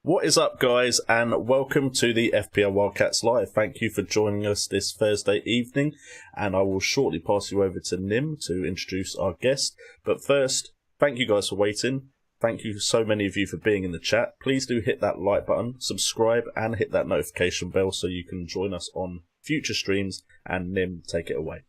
What is up, guys, and welcome to the FPL WildCats Live. Thank you for joining us this Thursday evening, and I will shortly pass you over to Nim to introduce our guest. But first, thank you guys for waiting. Thank you so many of you for being in the chat. Please do hit that like button, subscribe, and hit that notification bell so you can join us on future streams. And Nim, take it away.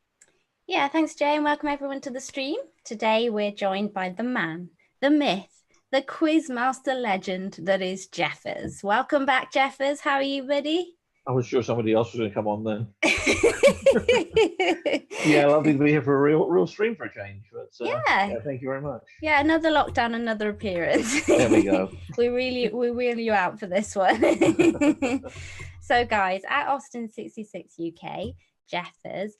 Yeah, thanks, Jay, and welcome everyone to the stream. Today we're joined by the man, the myth, the quizmaster legend that is Jeffers. Welcome back, Jeffers. How are you, buddy? I was sure somebody else was going to come on then. Yeah, lovely to be here for a real stream for a change. But, yeah, thank you very much. Yeah, another lockdown, another appearance. There we go. we wheel you out for this one. So, guys, at Austin 66 UK, Jeffers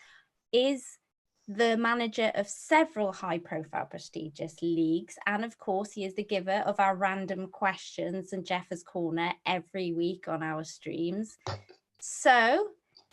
is the manager of several high-profile prestigious leagues, and of course he is the giver of our random questions and Jeffers Corner every week on our streams. So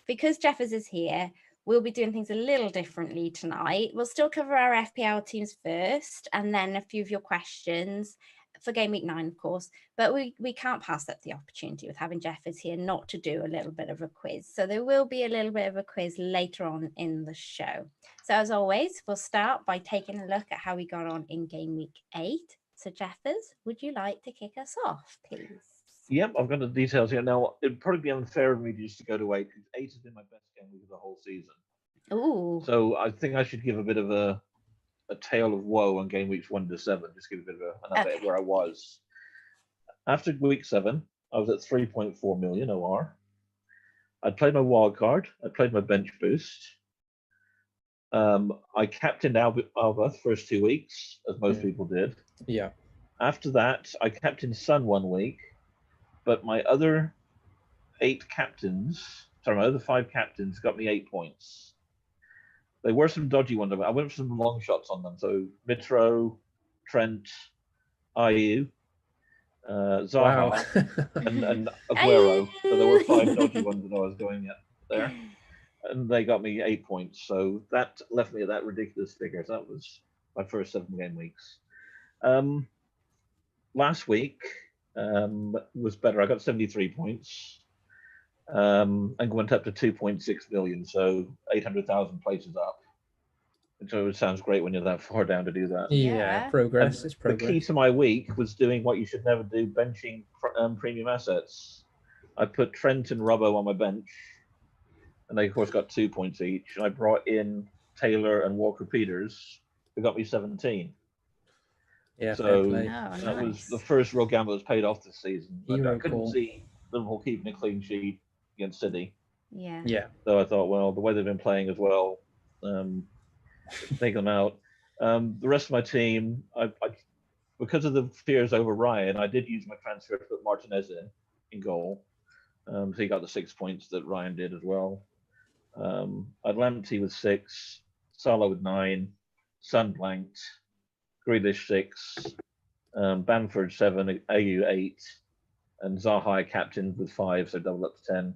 because Jeffers is here, we'll be doing things a little differently tonight. We'll still cover our FPL teams first and then a few of your questions for Game Week 9, of course, but we can't pass up the opportunity with having Jeffers here not to do a little bit of a quiz. So there will be a little bit of a quiz later on in the show. So as always, we'll start by taking a look at how we got on in Game Week 8. So Jeffers, would you like to kick us off, please? Yep, I've got the details here. Now, it'd probably be unfair of me just to go to 8, because 8 has been my best game week of the whole season. Ooh. So I think I should give a bit of a tale of woe on game weeks 1 to 7, just give a bit of an update where I was. After week 7, I was at 3.4 million OR. I'd played my wild card. I played my bench boost. I captained Alba the first 2 weeks, as most people did. Yeah. After that, I captained Sun 1 week, but my other 5 captains got me 8 points. They were some dodgy ones. I went for some long shots on them. So Mitro, Trent, Ayew, Zaha, and Aguero. So there were 5 dodgy ones that I was going at there. And they got me 8 points. So that left me at that ridiculous figure. So that was my first 7 game weeks. Last week was better. I got 73 points. And went up to 2.6 million, so 800,000 places up. And so it sounds great when you're that far down to do that. Yeah, progress is progress. The key to my week was doing what you should never do, benching premium assets. I put Trent and Robbo on my bench, and they, of course, got 2 points each. And I brought in Taylor and Walker Peters, who got me 17. Yeah, so that was the first real gamble that's paid off this season. But I couldn't see Liverpool keeping a clean sheet against City. Yeah. So I thought, well, the way they've been playing as well, take them out. The rest of my team, I because of the fears over Ryan, I did use my transfer to put Martinez in goal. So he got the 6 points that Ryan did as well. I'd Lamptey with 6, Salah with 9, Son blanked, Grealish 6, Bamford 7, Ayew 8, and Zaha captained with 5, so double up to 10.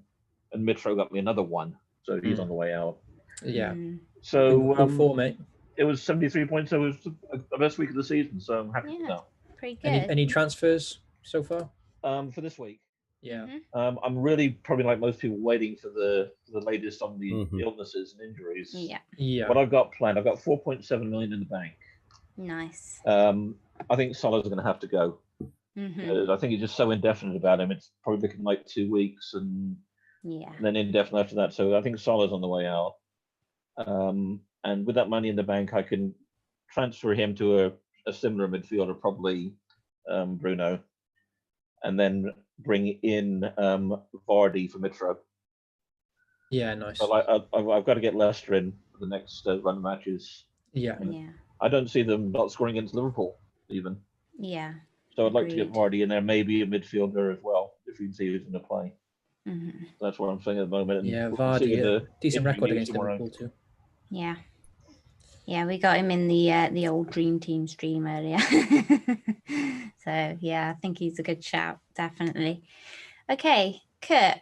And Mitro got me another 1, so he's on the way out. Yeah. So mate. It was 73 points, so it was the best week of the season, so I'm happy with that. Pretty good. Any transfers so far? For this week? Yeah. I'm really probably like most people waiting for the latest on the illnesses and injuries. Yeah. What I've got planned, I've got 4.7 million in the bank. Nice. I think Salah's going to have to go. I think he's just so indefinite about him. It's probably looking like 2 weeks and then indefinite after that. So I think Salah's on the way out. And with that money in the bank, I can transfer him to a similar midfielder, probably Bruno, and then bring in Vardy for Mitro. Yeah, nice. So I've got to get Leicester in for the next run of matches. Yeah. I don't see them not scoring against Liverpool even. Yeah. So I'd like to get Vardy in there, maybe a midfielder as well, if you can see who's going to play. That's what I'm saying at the moment. And yeah, Vardy, decent record against Liverpool too. Yeah. Yeah, we got him in the old Dream Team stream earlier. So, yeah, I think he's a good shout, definitely. Okay, Kurt,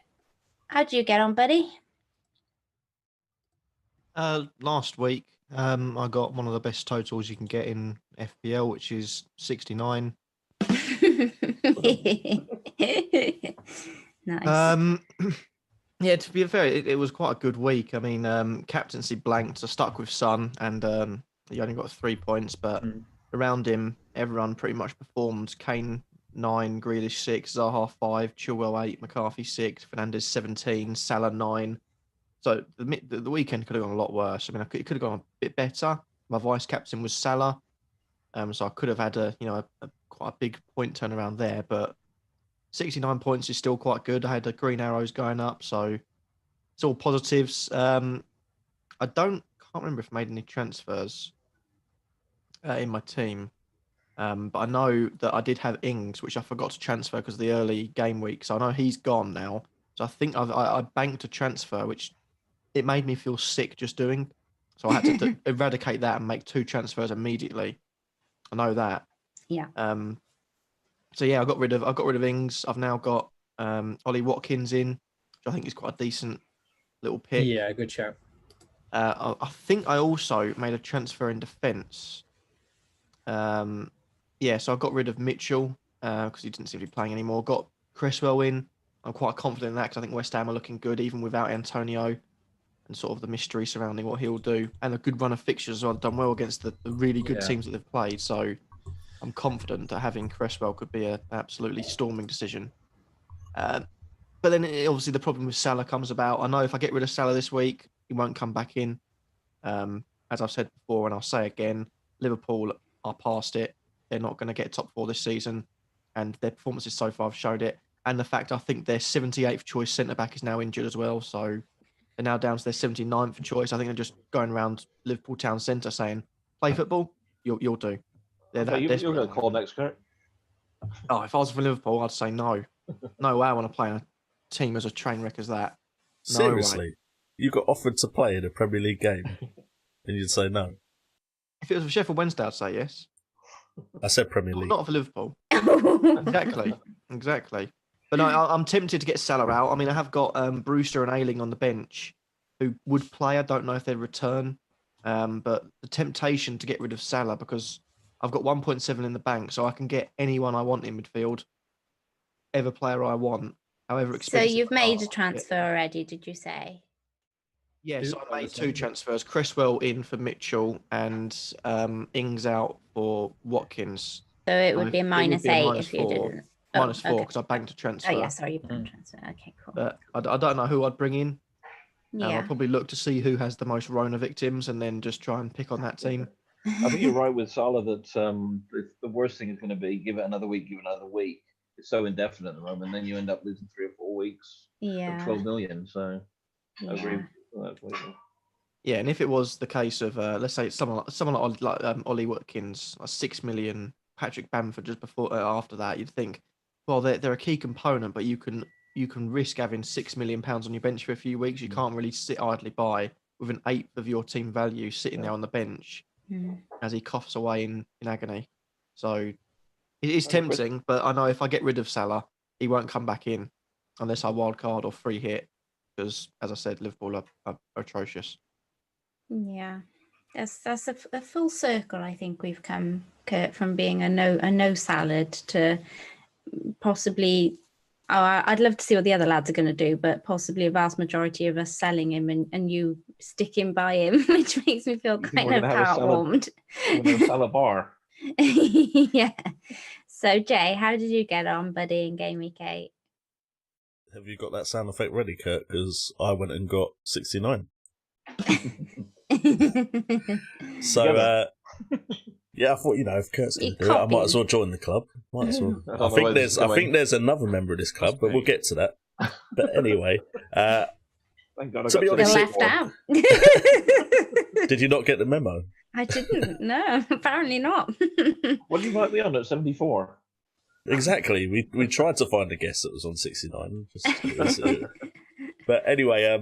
how'd you get on, buddy? Last week, I got one of the best totals you can get in FPL, which is 69. Nice. Yeah, to be fair, it was quite a good week. I mean, captaincy blanked, so stuck with Son, and he only got 3 points, but around him, everyone pretty much performed. Kane 9, Grealish 6, Zaha 5, Chilwell 8, McCarthy 6, Fernandes 17, Salah 9. So the weekend could have gone a lot worse. I mean, it could have gone a bit better. My vice captain was Salah, so I could have had a quite a big point turnaround there, but 69 points is still quite good. I had the green arrows going up, so it's all positives. I can't remember if I made any transfers in my team, but I know that I did have Ings, which I forgot to transfer because of the early game week. So I know he's gone now. So I think I banked a transfer, which it made me feel sick just doing. So I had to eradicate that and make 2 transfers immediately. I know that. Yeah. So yeah, I got rid of Ings. I've now got Ollie Watkins in, which I think is quite a decent little pick. Yeah, good shout. I think I also made a transfer in defence. Yeah, so I got rid of Mitchell because he didn't seem to be playing anymore. Got Cresswell in. I'm quite confident in that because I think West Ham are looking good even without Antonio and sort of the mystery surrounding what he'll do. And a good run of fixtures as well. Done well against the really good teams that they've played. So I'm confident that having Cresswell could be an absolutely storming decision. But then obviously the problem with Salah comes about. I know if I get rid of Salah this week, he won't come back in. As I've said before, and I'll say again, Liverpool are past it. They're not going to get top 4 this season, and their performances so far have showed it. And the fact I think their 78th choice centre-back is now injured as well, so they're now down to their 79th choice. I think they're just going around Liverpool town centre saying, play football, you'll do. You're going to call next, Kurt? Oh, if I was for Liverpool, I'd say no. No way I want to play in a team as a train wreck as that. No Seriously? way. You got offered to play in a Premier League game and you'd say no? If it was for Sheffield Wednesday, I'd say yes. I said Premier League. Not for Liverpool. Exactly. But no, I'm tempted to get Salah out. I mean, I have got Brewster and Ayling on the bench who would play. I don't know if they'd return. But the temptation to get rid of Salah because I've got 1.7 in the bank, so I can get anyone I want in midfield, ever player I want, however expensive. So you've made a transfer already, did you say? Yes, I made 2 transfers. Cresswell in for Mitchell and Ings out for Watkins. So it would be a -8 if you didn't. -4 because I banked a transfer. Oh yeah, sorry, you banked a transfer. Okay, cool. But I don't know who I'd bring in. Yeah. I'll probably look to see who has the most Rona victims and then just try and pick on that team. I think you're right with Salah that the worst thing is going to be give it another week, It's so indefinite at the moment, then you end up losing 3 or 4 weeks. Yeah. 12 million. So I agree with that. Yeah, and if it was the case of let's say someone like Ollie Watkins, 6 million, Patrick Bamford just before after that, you'd think, well, they're a key component, but you can risk having £6 million on your bench for a few weeks. You can't really sit idly by with an 1/8 of your team value sitting there on the bench as he coughs away in agony. So it is tempting, but I know if I get rid of Salah, he won't come back in unless I wildcard or free hit because, as I said, Liverpool are atrocious. Yeah, that's a full circle. I think we've come, Kurt, from being a no salad to possibly. Oh, I'd love to see what the other lads are going to do, but possibly a vast majority of us selling him and you sticking by him, which makes me feel kind of heartwarmed. Salah bar. Yeah. So, Jay, how did you get on, buddy, in Gameweek 8? Have you got that sound effect ready, Kurt? Because I went and got 69. So, yeah, I thought, if Kurt's going to do it, I might as well join the club. Might as well. I think there's another member of this club, but we'll get to that. But anyway, thank God I got left out. Did you not get the memo? I didn't. No, apparently not. What did you write me on at 74? Exactly. We tried to find a guest that was on 69. But anyway,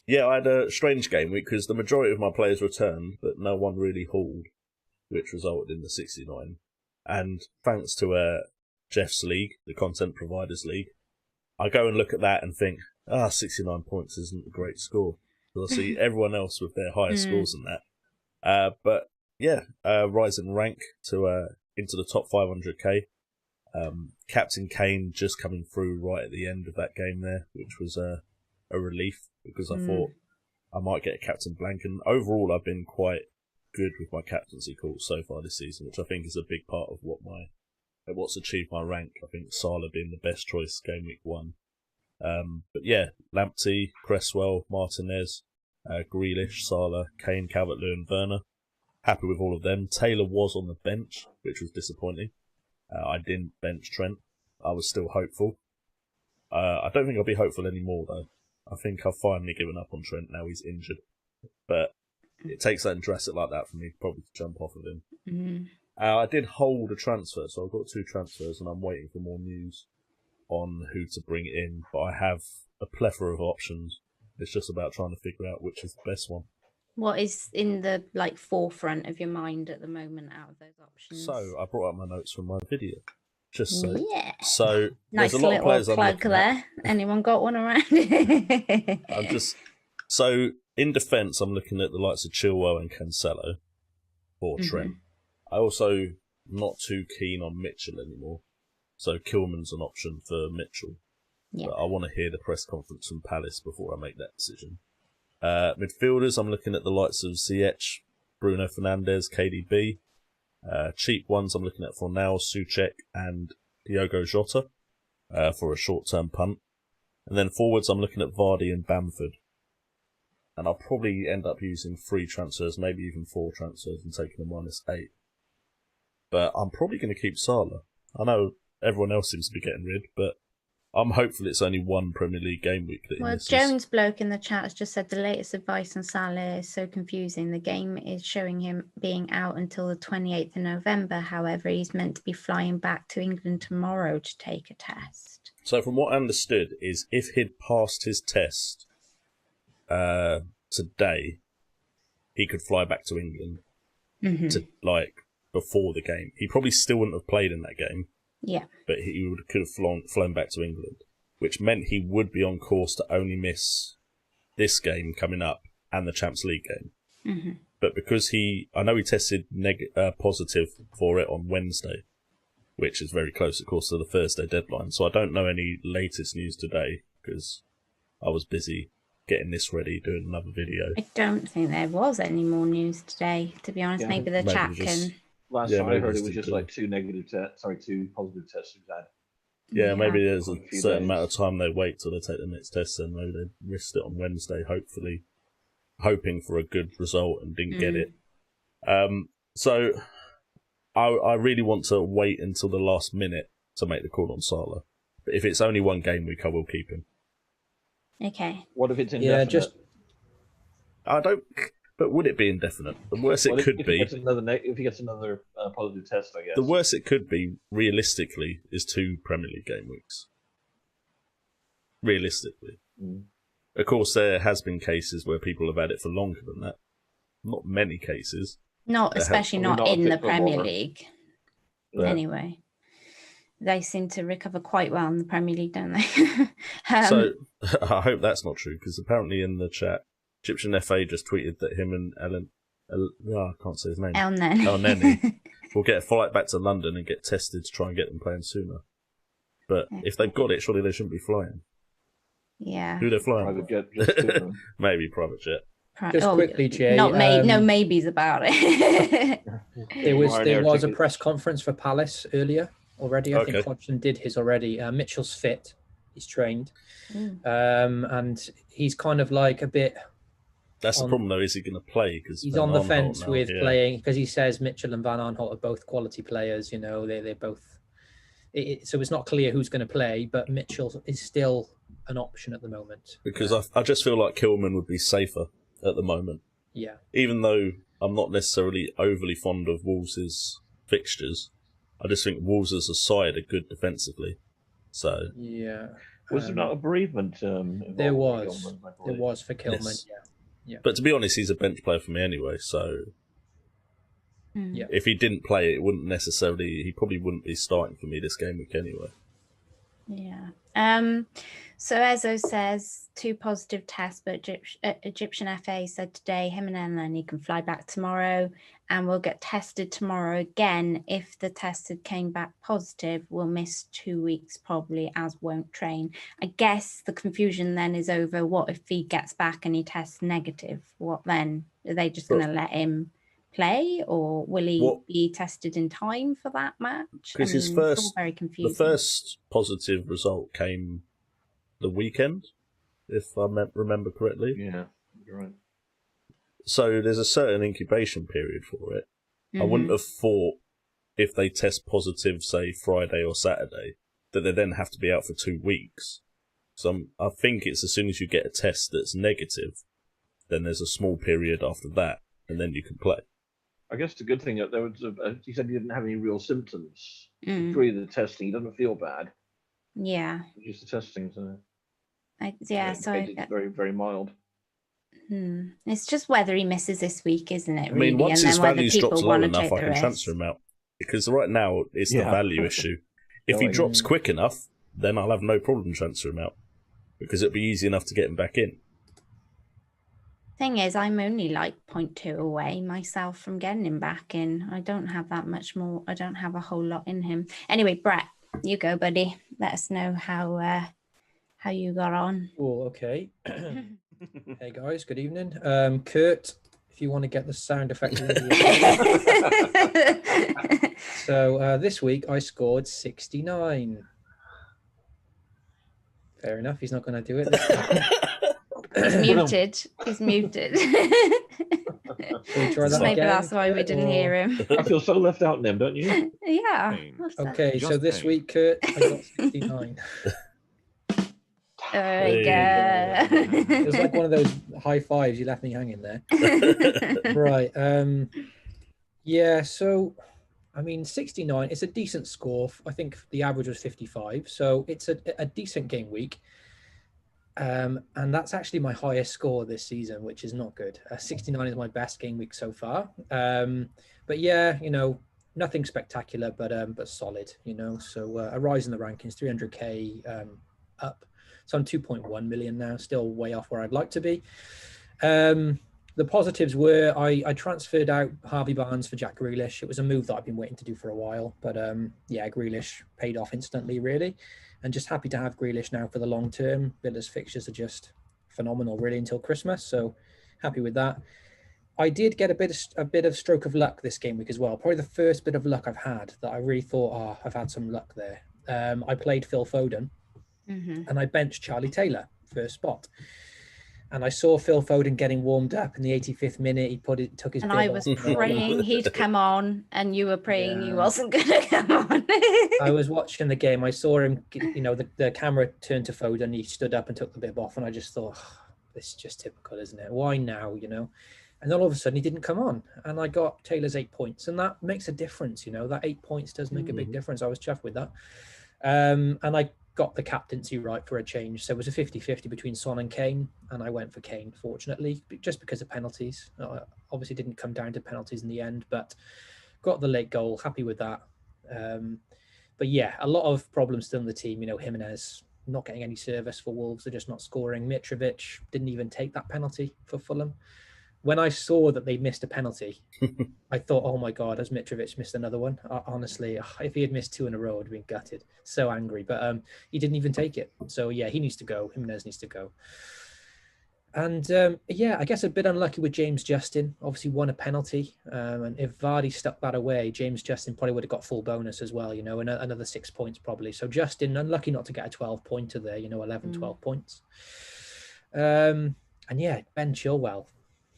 yeah, I had a strange game week because the majority of my players returned, but no one really hauled, which resulted in the 69. And thanks to Geoff's league, the Content Providers League, I go and look at that and think, 69 points isn't a great score. Because I see everyone else with their higher scores than that. But yeah, rise in rank to into the top 500k. Captain Kane just coming through right at the end of that game there, which was a relief because I thought I might get a Captain Blank. And overall, I've been quite good with my captaincy calls so far this season, which I think is a big part of what's achieved my rank. I think Salah being the best choice game week 1. But yeah, Lamptey, Cresswell, Martinez, Grealish, Salah, Kane, Calvert-Lewin, Werner. Happy with all of them. Taylor was on the bench, which was disappointing. I didn't bench Trent. I was still hopeful. I don't think I'll be hopeful anymore, though. I think I've finally given up on Trent now he's injured. But it takes something drastic like that for me probably to jump off of him. Mm-hmm. I did hold a transfer, so I've got 2 transfers, and I'm waiting for more news on who to bring in. But I have a plethora of options. It's just about trying to figure out which is the best one. What is in the forefront of your mind at the moment out of those options? So I brought up my notes from my video. Just so. Yeah. So nice there's a lot of players little plug there. Anyone got one around? So in defence, I'm looking at the likes of Chilwell and Cancelo or Trent. I also not too keen on Mitchell anymore. So Kilman's an option for Mitchell. Yeah. But I want to hear the press conference from Palace before I make that decision. Midfielders, I'm looking at the likes of Ziyech, Bruno Fernandes, KDB. Cheap ones, I'm looking at Fornal, Souček, and Diogo Jota for a short-term punt. And then forwards, I'm looking at Vardy and Bamford. And I'll probably end up using 3 transfers, maybe even 4 transfers, and taking a -8. But I'm probably going to keep Salah. I know everyone else seems to be getting rid, but I'm hopeful it's only one Premier League game week that he misses. Jones bloke in the chat has just said the latest advice on Salah is so confusing. The game is showing him being out until the 28th of November. However, he's meant to be flying back to England tomorrow to take a test. So from what I understood is if he'd passed his test today, he could fly back to England to before the game. He probably still wouldn't have played in that game. Yeah. But he could have flown back to England, which meant he would be on course to only miss this game coming up and the Champions League game. But because I know he tested positive for it on Wednesday, which is very close, of course, to the Thursday deadline. So I don't know any latest news today because I was busy getting this ready, doing another video. I don't think there was any more news today, to be honest. Yeah, maybe the chat can... Last time I heard it was just like 2 positive tests we've had. Yeah, maybe there's a certain amount of time they wait till they take the next test, and maybe they risked it on Wednesday, hoping for a good result and didn't get it. So I really want to wait until the last minute to make the call on Salah. But if it's only one game week, I will keep him. Okay. What if it's indefinite? I don't. But would it be indefinite? The worst it could be. If he gets another positive test, I guess. The worst it could be, realistically, is 2 Premier League game weeks. Realistically. Of course, there has been cases where people have had it for longer than that. Not many cases. Especially not in the Premier League. Yeah. Anyway. They seem to recover quite well in the Premier League, don't they? So, I hope that's not true, because apparently in the chat, Egyptian FA just tweeted that him and I can't say his name. El Neni will get a flight back to London and get tested to try and get them playing sooner. But if they've got it, surely they shouldn't be flying. Yeah. Who they're flying? Private jet. Maybe private jet. Just quickly, Jay. No maybes about it. There was a press conference for Palace earlier already. I think Hodgson did his already. Mitchell's fit. He's trained. And he's kind of like a bit... That's the problem, though. Is he going to play? Because he's on the fence with playing, because he says Mitchell and Van Aanholt are both quality players. You know, they're both. So it's not clear who's going to play, but Mitchell is still an option at the moment. Because I just feel like Kilman would be safer at the moment. Yeah. Even though I'm not necessarily overly fond of Wolves' fixtures, I just think Wolves as a side are good defensively. So yeah. Was there not a bereavement? There was. There was for Kilman. Yes. Yeah. Yeah. But to be honest, he's a bench player for me anyway, so if he didn't play, he probably wouldn't be starting for me this game week anyway. Yeah. So Ezo says 2 positive tests, but Egyptian FA said today him and Lenny can fly back tomorrow and will get tested tomorrow again. If the test came back positive, we'll miss 2 weeks probably, as won't train. I guess the confusion then is over what if he gets back and he tests negative? What then? Are they just going to let him play, or will he be tested in time for that match? Because it's all very confusing. The first positive result came the weekend, if I remember correctly. Yeah, you're right. So there's a certain incubation period for it. I wouldn't have thought if they test positive, say Friday or Saturday, that they then have to be out for 2 weeks. So I think it's as soon as you get a test that's negative, then there's a small period after that, and then you can play. I guess the good thing that there was, he said he didn't have any real symptoms. Through the testing, he doesn't feel bad. Yeah. Just the testing, so. So it's very, very mild. It's just whether he misses this week, isn't it? I mean, really? once and his value's dropped low enough, I can risk. transfer him out. Because right now, it's the value issue. If he drops quick enough, then I'll have no problem transferring him out. Because it'll be easy enough to get him back in. Thing is, I'm only like 0.2 away myself from getting him back in. I don't have that much more. I don't have a whole lot in him. Anyway, Brett, you go, buddy. Let us know how you got on. Oh, okay. Hey guys, good evening. Kurt, if you want to get the sound effect. So this week I scored 69. Fair enough. He's not going to do it this time. He's muted. He's muted. Try that Maybe again, that's why we didn't hear him. I feel so left out, Nim, don't you? Yeah. Okay, so this week, Kurt, I got 69. There we go. It was like one of those high fives. You left me hanging there. Right. Yeah, so, I mean, 69, it's a decent score. I think the average was 55. So it's a decent game week. And that's actually my highest score this season, which is not good. 69 is my best game week so far. But yeah, nothing spectacular, but solid, So a rise in the rankings, 300k up. So I'm 2.1 million now, still way off where I'd like to be. The positives were I transferred out Harvey Barnes for Jack Grealish. It was a move that I've been waiting to do for a while, but yeah, Grealish paid off instantly, really. And just happy to have Grealish now for the long term. Villa's fixtures are just phenomenal, really, until Christmas. So happy with that. I did get a bit of stroke of luck this game week as well. Probably the first bit of luck I've had that I really thought, I've had some luck there. I played Phil Foden, and I benched Charlie Taylor first spot. And I saw Phil Foden getting warmed up in the 85th minute. He took his. And I was praying he'd come on, and you were praying he wasn't going to come on. I was watching the game. I saw him. The camera turned to Foden. He stood up and took the bib off, and I just thought, this is just typical, isn't it? Why now? And then all of a sudden he didn't come on, and I got Taylor's 8 points, and that makes a difference. That 8 points does make a big difference. I was chuffed with that, and I got the captaincy right for a change. So it was a 50-50 between Son and Kane, and I went for Kane, fortunately, just because of penalties. Obviously didn't come down to penalties in the end, but got the late goal, happy with that. But yeah, a lot of problems still in the team. Jimenez not getting any service for Wolves, they're just not scoring. Mitrovic didn't even take that penalty for Fulham. When I saw that they missed a penalty, I thought, oh my God, has Mitrovic missed another one? Honestly, if he had missed 2 in a row, I'd have been gutted. So angry. But he didn't even take it. So yeah, he needs to go. Jimenez needs to go. And yeah, I guess a bit unlucky with James Justin. Obviously won a penalty. And if Vardy stuck that away, James Justin probably would have got full bonus as well, and another 6 points probably. So Justin, unlucky not to get a 12-pointer there, 11, 12 points. And yeah, Ben Chilwell.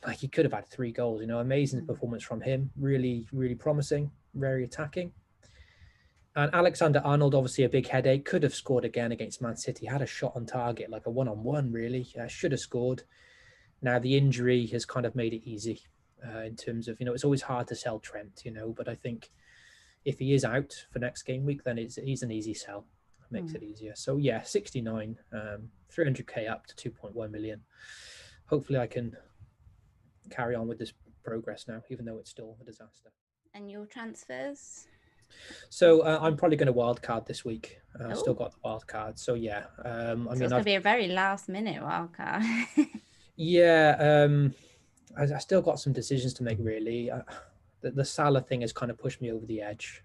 Like, he could have had 3 goals, amazing performance from him. Really, really promising, very attacking. And Alexander-Arnold, obviously a big headache, could have scored again against Man City. Had a shot on target, like a one-on-one, really. Should have scored. Now, the injury has kind of made it easy in terms of, it's always hard to sell Trent, but I think if he is out for next game week, then he's an easy sell. It makes it easier. So, yeah, 69, 300k up to 2.1 million. Hopefully I can carry on with this progress now, even though it's still a disaster. And your transfers? So I'm probably going to wildcard this week. I've still Oh. got the wildcard. So yeah, I So mean, it's going to be a very last minute wildcard. yeah, I still got some decisions to make. Really, the Salah thing has kind of pushed me over the edge.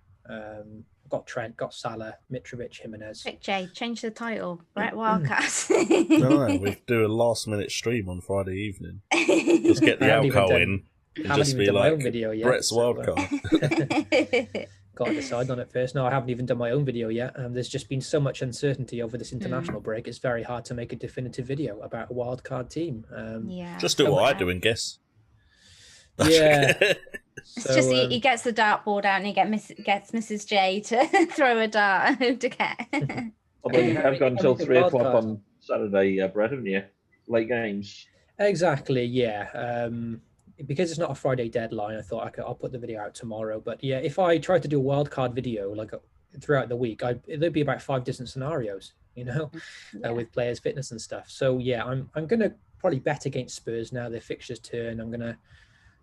Got Trent, got Salah, Mitrovic, Jimenez. Quick, Jay, change the title. Brett Wildcats. No, we do a last minute stream on Friday evening. Just get the alcohol in and just be like, video yet, Brett's wildcard. Got to decide on it first. No, I haven't even done my own video yet. There's just been so much uncertainty over this international break. It's very hard to make a definitive video about a wildcard team. Yeah. Just do what I do and guess. Yeah. It's just he gets the dartboard out and he gets Mrs. J to throw a dart to get. Although you have got until 3 o'clock on Saturday, Brett, haven't you? Late games. Exactly, yeah. Because it's not a Friday deadline, I thought I'll put the video out tomorrow. But yeah, if I tried to do a wildcard video like throughout the week, there'd be about 5 different scenarios, with players' fitness and stuff. So yeah, I'm gonna probably bet against Spurs now. Their fixtures turn. I'm gonna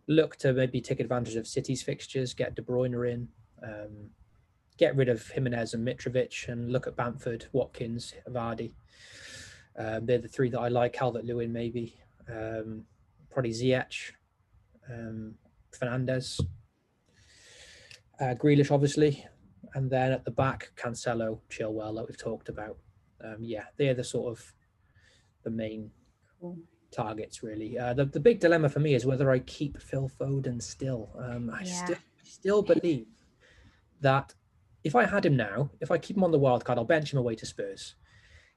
look to maybe take advantage of City's fixtures, get De Bruyne in, get rid of Jimenez and Mitrovic, and look at Bamford, Watkins, Vardy. They're the 3 that I like. Calvert-Lewin maybe, probably Ziyech, Fernandes, Grealish obviously, and then at the back Cancelo, Chilwell, like we've talked about. They're the sort of the main targets really. The big dilemma for me is whether I keep Phil Foden still. I still believe that if I had him now, if I keep him on the wild card, I'll bench him away to Spurs.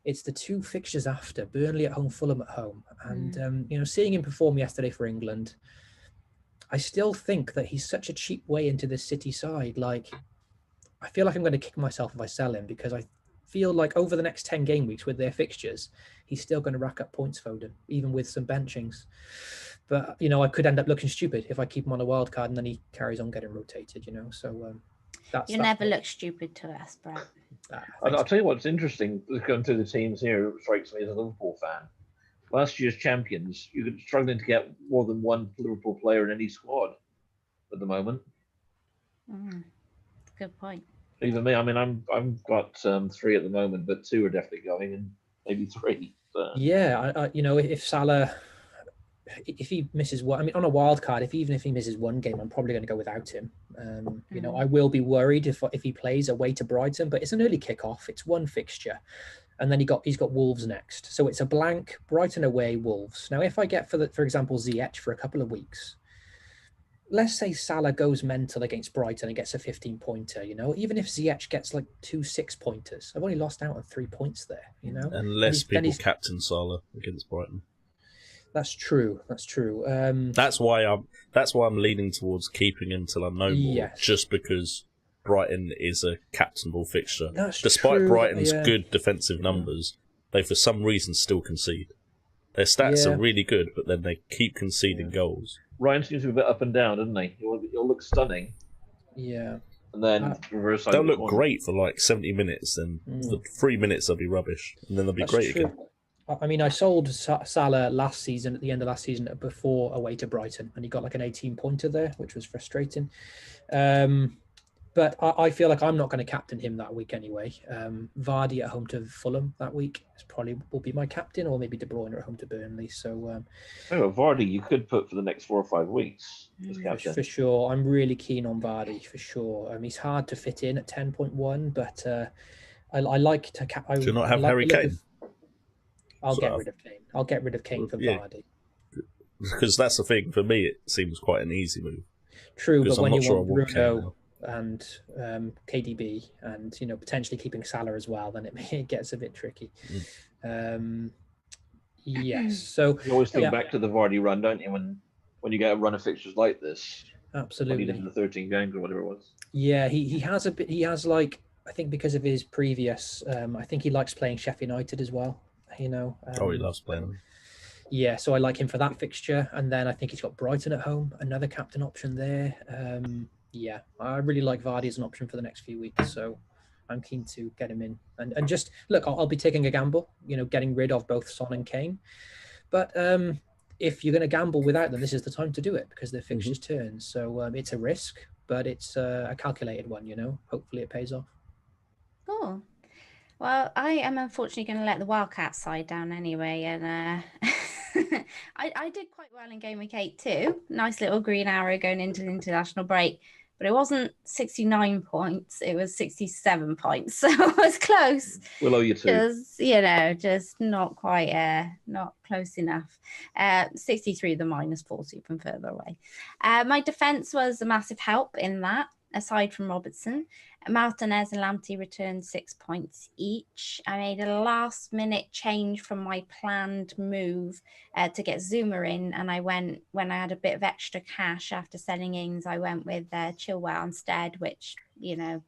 It's the 2 fixtures after, Burnley at home, Fulham at home, and seeing him perform yesterday for England, I still think that he's such a cheap way into the City side. Like, I feel like I'm going to kick myself if I sell him, because I feel like over the next 10 game weeks with their fixtures, he's still going to rack up points, Foden, even with some benchings. But, I could end up looking stupid if I keep him on a wild card and then he carries on getting rotated, So that's... You never look stupid to us, Brett. I'll tell you what's interesting, going through the teams here, it strikes me as a Liverpool fan. Last year's champions, you're struggling to get more than one Liverpool player in any squad at the moment. Good point. Even me, I mean, I've got 3 at the moment, but 2 are definitely going, and maybe 3. But... Yeah, if Salah, if he misses one, I mean, on a wild card, even if he misses one game, I'm probably going to go without him. I will be worried if he plays away to Brighton, but it's an early kickoff. It's one fixture. And then he's got Wolves next. So it's a blank, Brighton away, Wolves. Now, if I get, for example, Ziyech for a couple of weeks, let's say Salah goes mental against Brighton and gets a 15-pointer, even if Ziyech gets like 2 6-pointers, I've only lost out on 3 points there, Unless people captain Salah against Brighton. That's true. That's why I'm leaning towards keeping him till I know more, just because Brighton is a captainable fixture. Despite Brighton's good defensive numbers, they for some reason still concede. Their stats are really good, but then they keep conceding goals. Ryan seems to be a bit up and down, doesn't he? He'll look stunning. Yeah. And then reverse. They'll look great for like 70 minutes, then for 3 minutes they'll be rubbish, and then they'll be great again. I mean, I sold Salah last season, at the end of last season, before away to Brighton, and he got like an 18-pointer there, which was frustrating. But I feel like I'm not going to captain him that week anyway. Vardy at home to Fulham that week probably will be my captain, or maybe De Bruyne at home to Burnley. So, Vardy you could put for the next 4 or 5 weeks as captain. For sure. I'm really keen on Vardy, for sure. He's hard to fit in at 10.1, but I like to... Do you not have Harry Kane? I'll get rid of Kane. I'll get rid of Kane for Vardy. Because that's the thing. For me, it seems quite an easy move. True, but when you want Bruno and KDB and potentially keeping Salah as well, then it gets a bit tricky. Yes, so you always think back to the Vardy run, don't you? When you get a run of fixtures like this, absolutely. When he did the 13 games or whatever it was. Yeah, he has a bit. He has like, I think because of his previous. I think he likes playing Sheffield United as well. He loves playing them. Yeah, so I like him for that fixture, and then I think he's got Brighton at home, another captain option there. I really like Vardy as an option for the next few weeks, so I'm keen to get him in. And just look, I'll be taking a gamble, getting rid of both Son and Kane. But if you're going to gamble without them, this is the time to do it because their fixtures turn. So it's a risk, but it's a calculated one, you know. Hopefully it pays off. Cool. Well, I am unfortunately going to let the Wildcat side down anyway, and I did quite well in Gameweek 8 too. Nice little green arrow going into the international break, but it wasn't 69 points; it was 67 points, so it was close. We'll owe you two. Just not quite, not close enough. 63, the -40 from further away. My defense was a massive help in that. Aside from Robertson, Martinez and Lamptey returned 6 points each. I made a last-minute change from my planned move to get Zuma in, and I went, when I had a bit of extra cash after selling Ings, I went with Chilwell instead, which, you know,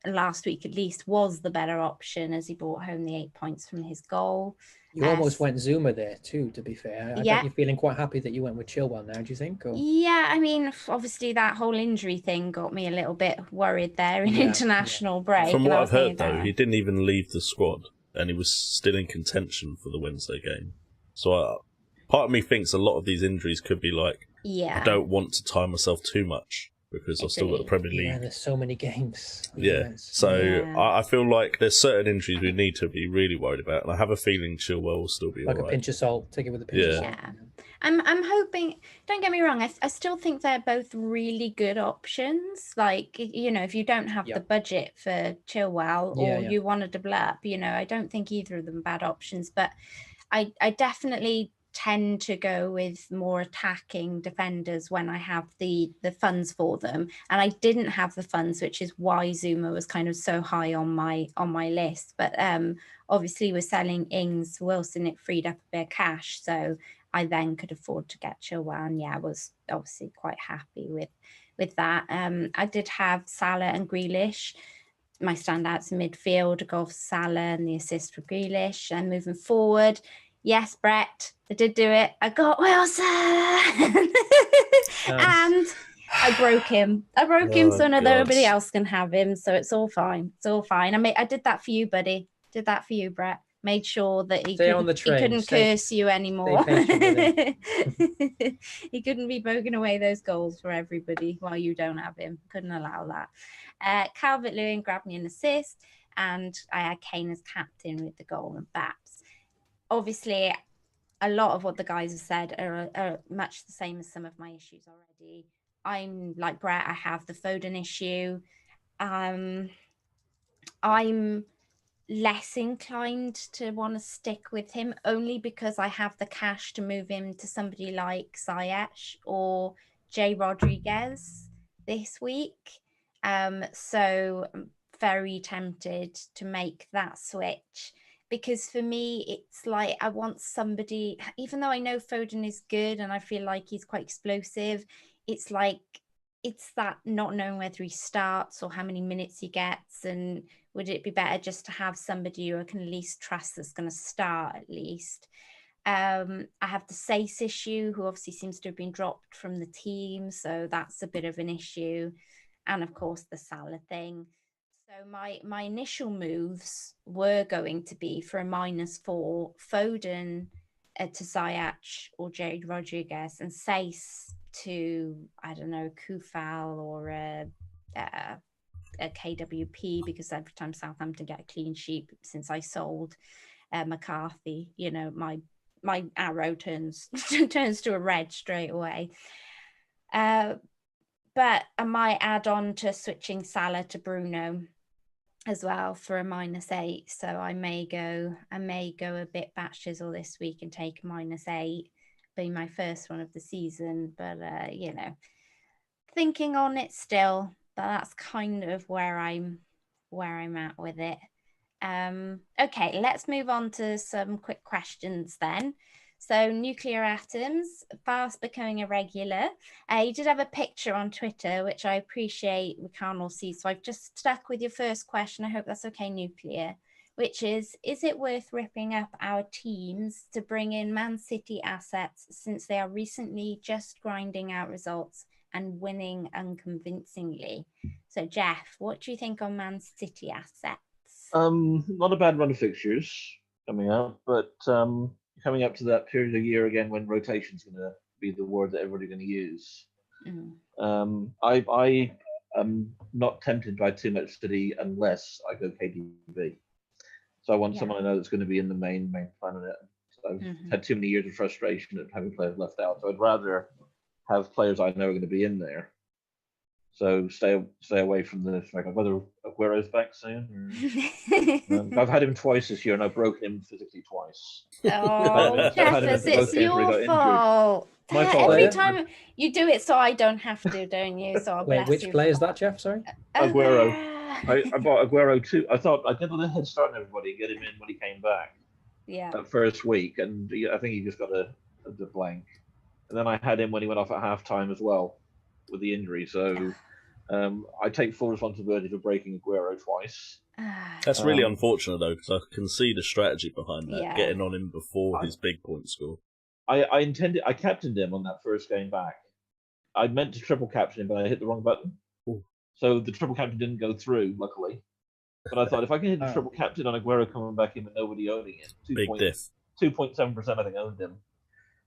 last week at least was the better option as he brought home the 8 points from his goal. You almost went Zuma there too, to be fair. I bet you're feeling quite happy that you went with Chilwell now, do you think? Or? Yeah, I mean, obviously that whole injury thing got me a little bit worried there in international break. From what I've heard, though, he didn't even leave the squad, and he was still in contention for the Wednesday game. So part of me thinks a lot of these injuries could be like, I don't want to tie myself too much, because I've still got the Premier League. Yeah, there's so many games. Yeah, I feel like there's certain injuries we need to be really worried about, and I have a feeling Chilwell will still be like all a right. pinch of salt. Take it with a pinch of salt. Yeah. I'm hoping, don't get me wrong, I still think they're both really good options. Like, you know, if you don't have the budget for Chilwell or you want to double up, you know, I don't think either of them are bad options, but I definitely tend to go with more attacking defenders when I have the funds for them, and I didn't have the funds, which is why Zuma was kind of so high on my list. But obviously we're selling Ings, Wilson, it freed up a bit of cash, so I then could afford to get Chilwell, and I was obviously quite happy with that. I did have Salah and Grealish, my standouts in midfield. I go for Salah and the assist for Grealish. And moving forward, yes, Brett, I did do it. I got Wilson. And I broke him. So nobody else can have him. So it's all fine. It's all fine. I did that for you, buddy. Did that for you, Brett. Made sure that he couldn't curse you anymore. He couldn't be bogging away those goals for everybody while you don't have him. Couldn't allow that. Calvert-Lewin grabbed me an assist, and I had Kane as captain with the goal and Baps. Obviously, a lot of what the guys have said are much the same as some of my issues already. I'm like Brett, I have the Foden issue. I'm less inclined to want to stick with him only because I have the cash to move him to somebody like Ziyech or Jay Rodriguez this week. So I'm very tempted to make that switch, because for me, it's like I want somebody, even though I know Foden is good and I feel like he's quite explosive, it's like, it's that not knowing whether he starts or how many minutes he gets, and would it be better just to have somebody who I can at least trust that's going to start at least. I have the Sace issue, who obviously seems to have been dropped from the team, so that's a bit of an issue. And of course the Salah thing. So my initial moves were going to be for a -4, Foden to Ziyech or Jade Rodriguez, and Sace to, I don't know, Kufal or a KWP, because every time Southampton get a clean sheet since I sold McCarthy, you know, my arrow turns to a red straight away. But I might add on to switching Salah to Bruno as well for a -8. So I may go a bit batch chisel this week and take a -8, be my first one of the season. But you know, thinking on it still, but that's kind of where I'm at with it. Okay, let's move on to some quick questions then. So nuclear atoms, fast becoming irregular. You did have a picture on Twitter, which I appreciate we can't all see. So I've just stuck with your first question. I hope that's okay, nuclear, which is it worth ripping up our teams to bring in Man City assets, since they are recently just grinding out results and winning unconvincingly? So Geoff, what do you think on Man City assets? Not a bad run of fixtures coming up, but coming up to that period of the year again when rotation is going to be the word that everybody's going to use. I am not tempted by too much City unless I go KDB. So I want someone I know that's going to be in the main plan of it. I've had too many years of frustration at having players left out. So I'd rather have players I know are going to be in there. So stay away from the strike. Whether Aguero's back soon. I've had him twice this year, and I've broken him physically twice. Oh, Jeffers, it's your fault. My fault. Every time you do it, so I don't have to, don't you? So I'll bless which you. player is that, Jeff? Sorry. Aguero. I bought Aguero too. I thought I'd get a head start on everybody, get him in when he came back. Yeah. That first week, and I think he just got a blank. And then I had him when he went off at halftime as well, with the injury. So I take full responsibility for breaking Aguero twice. That's really unfortunate though, because I can see the strategy behind that, getting on him before his big point score. I captained him on that first game back. I meant to triple captain him, but I hit the wrong button. Ooh. So the triple captain didn't go through, luckily. But I thought if I can hit the triple captain on Aguero coming back in with nobody owning it, 2.7% I think owned him,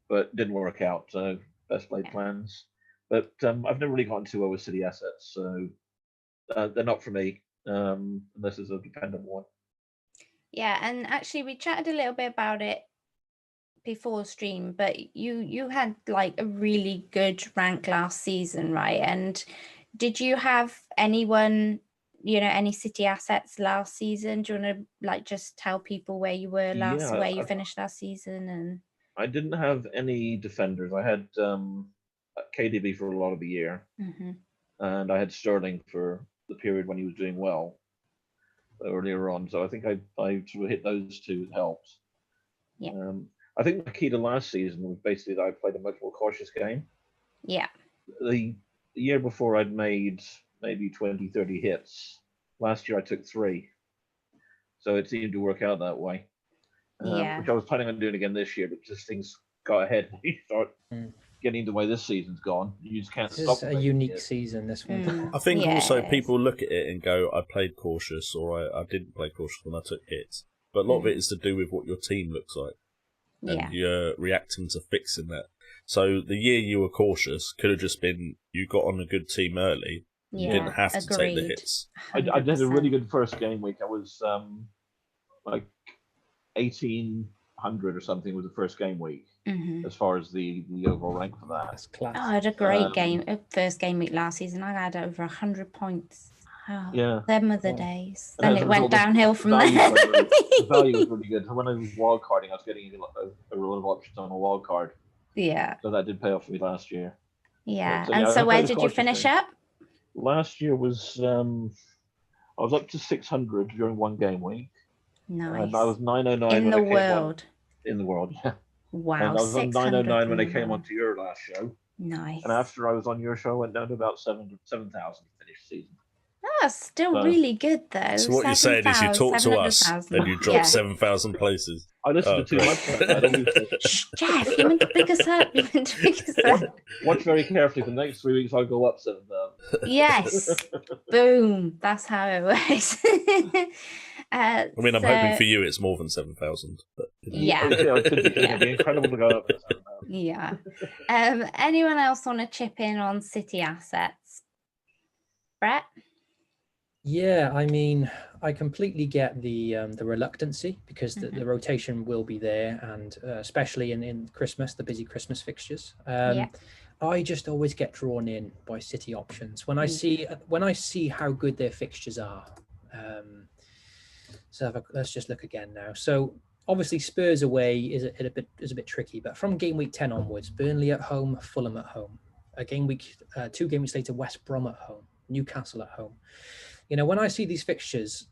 but didn't work out. So best laid plans. But I've never really gotten too well with City assets, so they're not for me unless it's a dependent one. Yeah, and actually we chatted a little bit about it before stream, but you had like a really good rank last season, right? And did you have anyone, any City assets last season? Do you want to like just tell people where you were where you finished last season? And I didn't have any defenders. I had KDB for a lot of the year, and I had Sterling for the period when he was doing well earlier on. So I think I sort of hit those two that helped. Yeah. I think the key to last season was basically that I played a much more cautious game. Yeah. The year before I'd made maybe 20, 30 hits. Last year I took 3. So it seemed to work out that way. Which I was planning on doing again this year, but just things got ahead. You start getting the way this season's gone. You just can't stop. This is a unique season, this one. I think also people look at it and go, I played cautious, or I didn't play cautious when I took hits. But a lot of it is to do with what your team looks like. And you're reacting to fixing that. So the year you were cautious could have just been you got on a good team early. You didn't have to take the hits. I did a really good first game week. I was like 1,800 or something was the first game week as far as the overall rank for that. That's class. I had a great first game week last season. I had over 100 points. Oh, them are the days. Then it went downhill from there. The value was really good. When I was wildcarding, I was getting a lot of options on a wildcard. Yeah. So that did pay off for me last year. Yeah. But, so where did you finish up? Last year was I was up to 600 during one game week. Nice. And I was 909 in the world. In the world, yeah. Wow. And I was on 909 when I came onto your last show. Nice. And after I was on your show, I went down to about 7,000 to finish the season. That's still really good, though. So what you're saying is you talk to us, then you drop 7,000 places. I listened to too much. Shh, Jeff, you meant to pick us up. Watch very carefully. For the next 3 weeks, I'll go up 7,000. Yes. Boom. That's how it works. I mean, I'm hoping for you it's more than 7,000. Yeah. It'd be incredible to go up. Yeah. Anyone else want to chip in on City assets? Brett? Yeah, I mean, I completely get the reluctancy because the rotation will be there, and especially in Christmas, the busy Christmas fixtures. I just always get drawn in by City options when I see how good their fixtures are. Let's just look again now. So obviously Spurs away is a bit tricky, but from game week 10 onwards, Burnley at home, Fulham at home. 2 game weeks later, West Brom at home, Newcastle at home. When I see these fixtures,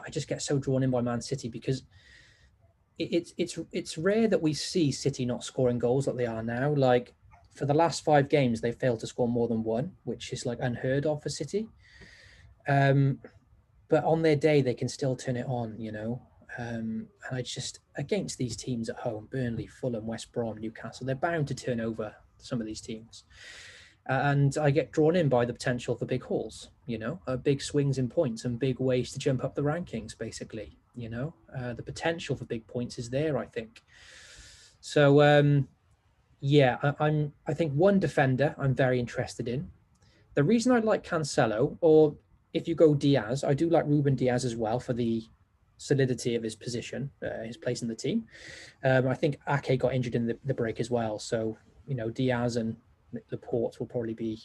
I just get so drawn in by Man City because it's rare that we see City not scoring goals like they are now. Like for the last 5 games, they failed to score more than 1, which is like unheard of for City. But on their day, they can still turn it on, And I just, against these teams at home, Burnley, Fulham, West Brom, Newcastle, they're bound to turn over some of these teams. And I get drawn in by the potential for big hauls, big swings in points and big ways to jump up the rankings, basically, The potential for big points is there, I think. So Yeah, I think one defender I'm very interested in. The reason I like Cancelo, or if you go Diaz, I do like Ruben Diaz as well for the solidity of his position, his place in the team. I think Ake got injured in the break as well. So, Diaz and Laporte will probably be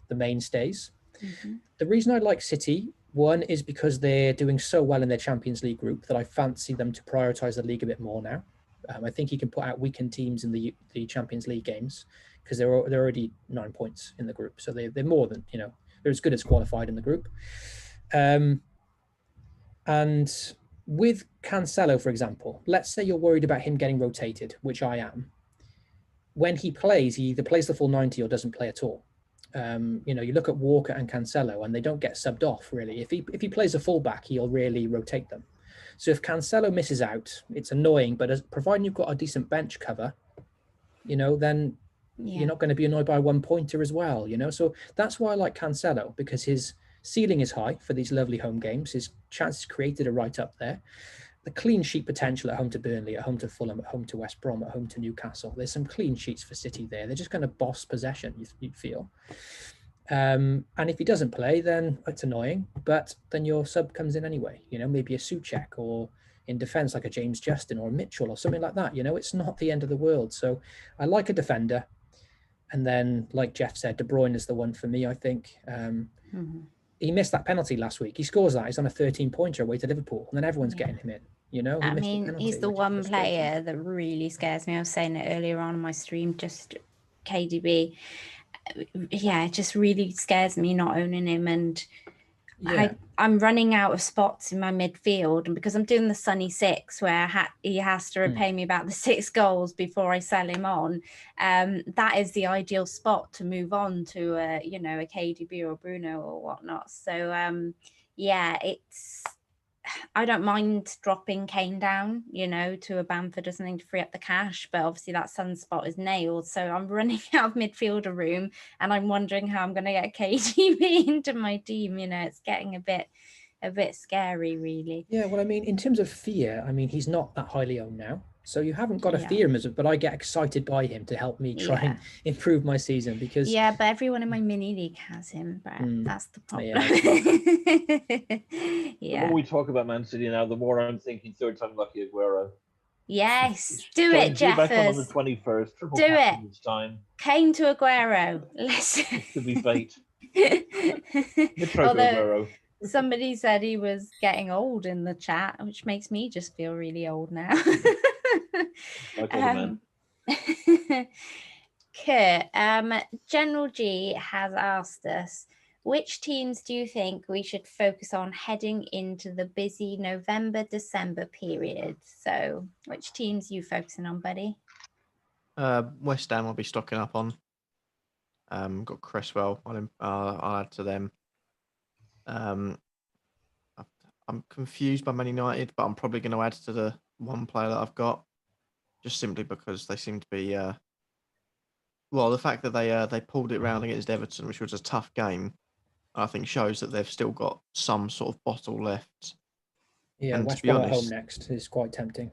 the mainstays. Mm-hmm. The reason I like City, one, is because they're doing so well in their Champions League group that I fancy them to prioritise the league a bit more now. I think he can put out weakened teams in the Champions League games because they're already 9 points in the group. So they're more than, they're as good as qualified in the group. And with Cancelo, for example, let's say you're worried about him getting rotated, which I am. When he plays, he either plays the full 90 or doesn't play at all. You look at Walker and Cancelo and they don't get subbed off really. If he plays a fullback, he'll really rotate them. So if Cancelo misses out, it's annoying, but providing you've got a decent bench cover, then you're not going to be annoyed by a 1-pointer as well, So that's why I like Cancelo, because his ceiling is high for these lovely home games. His chances created are right up there. The clean sheet potential at home to Burnley, at home to Fulham, at home to West Brom, at home to Newcastle. There's some clean sheets for City there. They're just going to boss possession, you feel. And if he doesn't play, then it's annoying. But then your sub comes in anyway, maybe a Souček, or in defence like a James Justin or a Mitchell or something like that. It's not the end of the world. So I like a defender. And then, like Geoff said, De Bruyne is the one for me, I think. He missed that penalty last week. He scores that. He's on a 13-pointer away to Liverpool. And then everyone's getting him in. He's the one player that really scares me. I was saying it earlier on in my stream, just KDB. Yeah, it just really scares me not owning him. And I'm running out of spots in my midfield. And because I'm doing the Sunny 6, where he has to repay me about the 6 goals before I sell him on, that is the ideal spot to move on to, a KDB or Bruno or whatnot. So, I don't mind dropping Kane down, to a Bamford or something to free up the cash, but obviously that Sun spot is nailed. So I'm running out of midfielder room and I'm wondering how I'm going to get KDB into my team. It's getting a bit scary, really. Yeah, well, in terms of fear, he's not that highly owned now. So you haven't got to fear him, but I get excited by him to help me try and improve my season because... Yeah, but everyone in my mini league has him, but that's the problem. The more we talk about Man City now, the more I'm thinking third time lucky Aguero. Yes, do it, Jeffers. Back on the 21st. Do it. This time. Kane to Aguero. It could be fate. Although somebody said he was getting old in the chat, which makes me just feel really old now. Kurt, General G has asked us, which teams do you think we should focus on heading into the busy November-December period? So which teams are you focusing on, buddy? West Ham I'll be stocking up on. Got Cresswell. I'll add to them. I'm confused by Man United, but I'm probably going to add to the one player that I've got, just simply because they seem to be. The fact that they pulled it round against Everton, which was a tough game, I think shows that they've still got some sort of bottle left. Yeah, and West Brom at home next is quite tempting.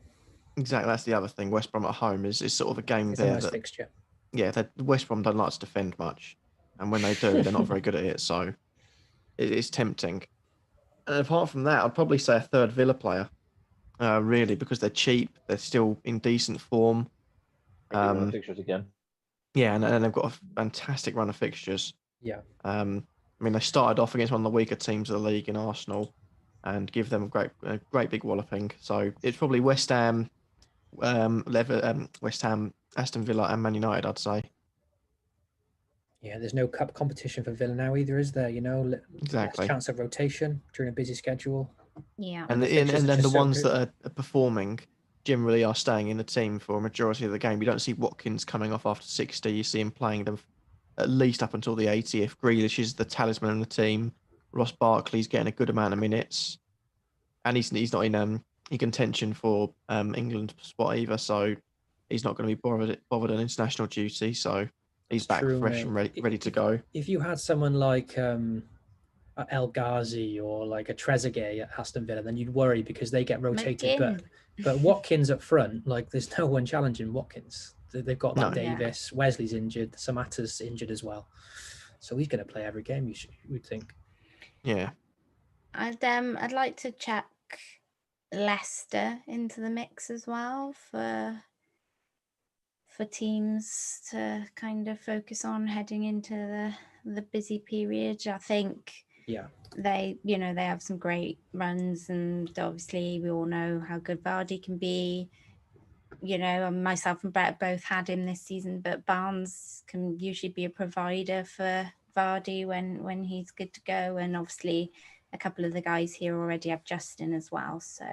Exactly, that's the other thing. West Brom at home is sort of a game it's there. A nice fixture. Yeah, West Brom don't like to defend much, and when they do, they're not very good at it. So it's tempting. And apart from that, I'd probably say a third Villa player, really, because they're cheap. They're still in decent form. Fixtures again. Yeah, and they've got a fantastic run of fixtures. Yeah. They started off against one of the weaker teams of the league in Arsenal, and give them a great big walloping. So it's probably West Ham, West Ham, Aston Villa, and Man United, I'd say. Yeah, there's no cup competition for Villa now either, is there? Exactly. Less chance of rotation during a busy schedule. Yeah. And then the ones that are performing generally are staying in the team for a majority of the game. You don't see Watkins coming off after 60. You see him playing them at least up until the 80th. Grealish is the talisman of the team. Ross Barkley's getting a good amount of minutes, and he's not in contention for England spot either. So he's not going to be bothered on international duty. So he's back fresh and ready to go. If you had someone like El Ghazi or like a Trezeguet at Aston Villa, then you'd worry because they get rotated. But Watkins up front, like there's no one challenging Watkins. They've got that No. Davis. Wesley's injured. Samatta's injured as well. So he's going to play every game, you would think. Yeah. I'd like to check Leicester into the mix as well for teams to kind of focus on heading into the busy period. I think they have some great runs, and obviously we all know how good Vardy can be. Myself and Brett both had him this season, but Barnes can usually be a provider for Vardy when he's good to go, and obviously a couple of the guys here already have Justin as well. So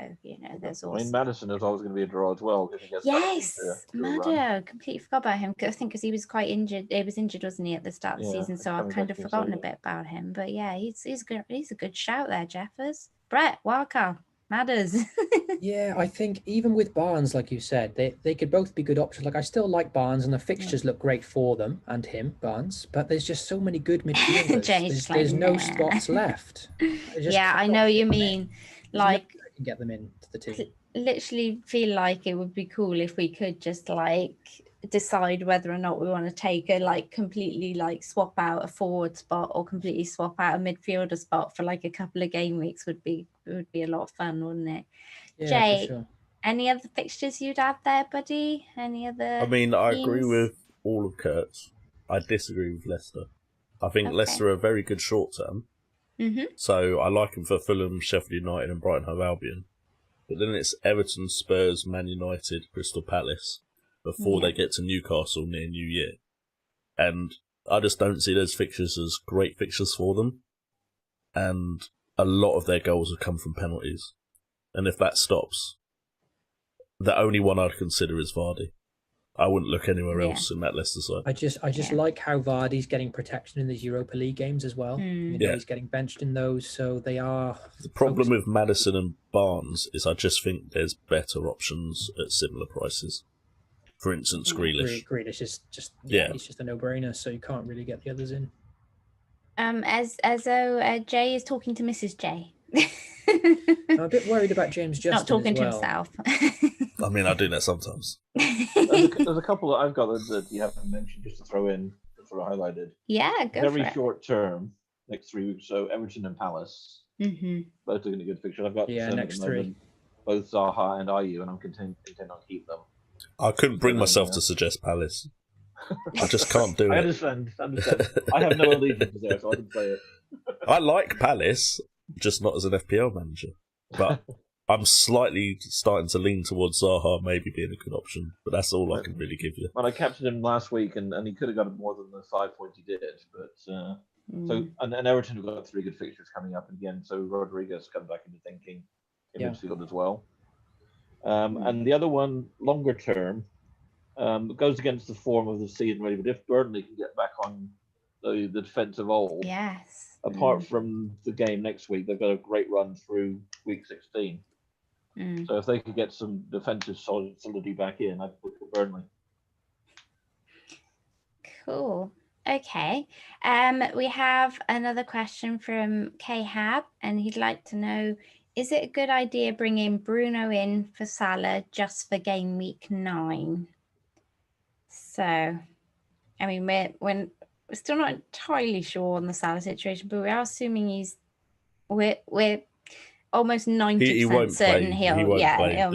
there's also. I mean, Madison is always going to be a draw as well. Yes, Maddo. Completely forgot about him. I think because he was quite injured. He was injured, wasn't he, at the start of the season? So I've kind of forgotten a bit about him. But yeah, he's good. He's a good shout there, Jeffers. Brett, wildcard matters. Yeah, I think even with Barnes, like you said, they could both be good options. Like I still like Barnes, and the fixtures look great for them and him, Barnes. But there's just so many good midfielders. there's no spots left. I know what you mean. Like, I can get them into the team. Literally feel like it would be cool if we could just like decide whether or not we want to take a completely swap out a forward spot or completely swap out a midfielder spot for like a couple of game weeks. Would be a lot of fun, wouldn't it? Yeah, Jay, for sure. Any other fixtures you'd add there, buddy? Any other? I mean, I teams? agree with all of Kurt's. I disagree with Leicester. I think Leicester are very good short term. Mm-hmm. So I like them for Fulham, Sheffield United and Brighton Hove Albion. But then it's Everton, Spurs, Man United, Crystal Palace before they get to Newcastle near New Year. And I just don't see those fixtures as great fixtures for them. And a lot of their goals have come from penalties. And if that stops, the only one I'd consider is Vardy. I wouldn't look anywhere else in that Leicester side. I just like how Vardy's getting protection in these Europa League games as well. He's getting benched in those, so they are. The problem with Maddison and Barnes is I just think there's better options at similar prices. For instance, Grealish. Grealish is just he's just a no-brainer, so you can't really get the others in. As though Jay is talking to Mrs. J. I'm a bit worried about James Justin. Not talking as to well. himself. I mean, I do that sometimes. There's a couple that I've got that you haven't mentioned, just to throw in, sort of highlighted. Yeah, go for it. Very short term, next 3 weeks. So Everton and Palace. Mm-hmm. Both are going to be good fixtures. I've got next 3. Both Zaha and Ayew, and I'm content on keep them. I couldn't bring myself to suggest Palace. I just can't do it. I understand. I have no allegiance there, so I can say it. I like Palace, just not as an FPL manager. But I'm slightly starting to lean towards Zaha maybe being a good option. But that's all I can really give you. Well, I captured him last week, and he could have got more than the 5 points he did. But so and Everton have got 3 good fixtures coming up again. So Rodriguez comes back into thinking in midfield as well. And the other one, longer term, goes against the form of the season really. But if Burnley can get back on the defensive old, apart from the game next week, they've got a great run through week 16. So if they could get some defensive solidity back in, I'd put for Burnley. Cool. Okay. We have another question from Khab, and he'd like to know: is it a good idea bringing Bruno in for Salah just for game week 9? So, I mean, we're still not entirely sure on the Salah situation, but we are assuming we're almost 90% certain he'll play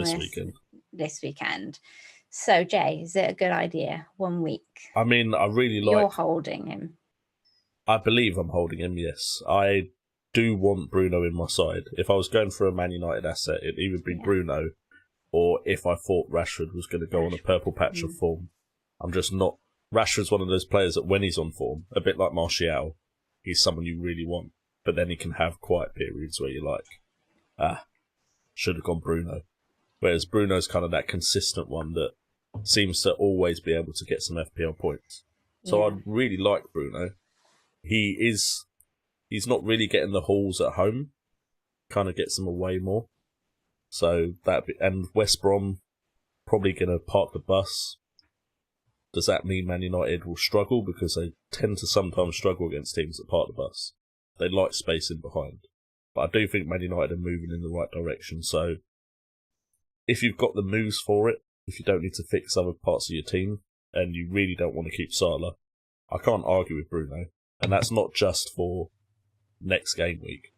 this weekend. So, Jay, is it a good idea? 1 week. I mean, I really like. You're holding him. I believe I'm holding him. Yes, I do want Bruno in my side. If I was going for a Man United asset, it'd either be Bruno, or if I thought Rashford was going to go on a purple patch of form. I'm just not. Rashford's one of those players that when he's on form, a bit like Martial, he's someone you really want. But then he can have quiet periods where you're like, should have gone Bruno. Whereas Bruno's kind of that consistent one that seems to always be able to get some FPL points. So I'd really like Bruno. He's not really getting the hauls at home. Kind of gets them away more. So and West Brom probably going to park the bus. Does that mean Man United will struggle? Because they tend to sometimes struggle against teams that park the bus. They like space in behind. But I do think Man United are moving in the right direction. So if you've got the moves for it, if you don't need to fix other parts of your team, and you really don't want to keep Salah, I can't argue with Bruno. And that's not just for next game week.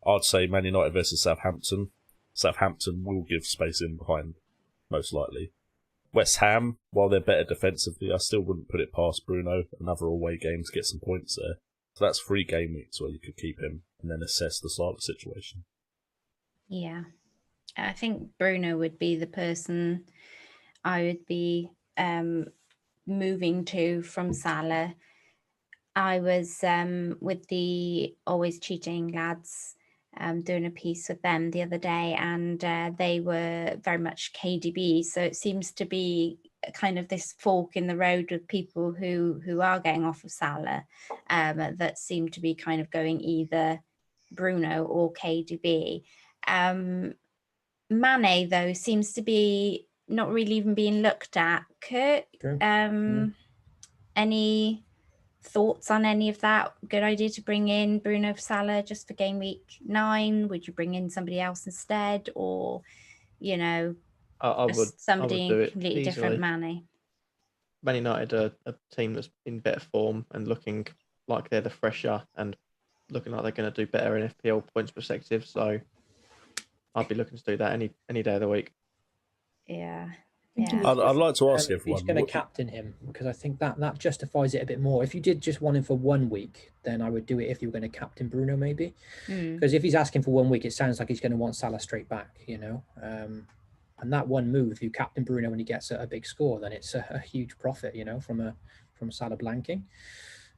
I'd say Man United versus Southampton. Southampton will give space in behind, most likely. West Ham, while they're better defensively, I still wouldn't put it past Bruno. Another away game to get some points there. So that's 3 game weeks where you could keep him and then assess the Salah situation. Yeah. I think Bruno would be the person I would be moving to from Salah. I was with the Always Cheating lads doing a piece with them the other day, and they were very much KDB. So it seems to be kind of this fork in the road with people who are getting off of Salah that seem to be kind of going either Bruno or KDB. Mane, though, seems to be not really even being looked at. Kurt, any thoughts on any of that? Good idea to bring in Bruno Salah just for game week 9? Would you bring in somebody else instead, or I would somebody do it completely easily. different? Man United are a team that's in better form and looking like they're the fresher and looking like they're going to do better in FPL points perspective. So I'd be looking to do that any day of the week. Yeah. I'd like to ask if everyone. He's going to captain him, because I think that justifies it a bit more. If you did just want him for 1 week, then I would do it if you were going to captain Bruno, maybe. Because if he's asking for 1 week, it sounds like he's going to want Salah straight back, And that one move, if you captain Bruno when he gets a big score, then it's a huge profit, from Salah blanking.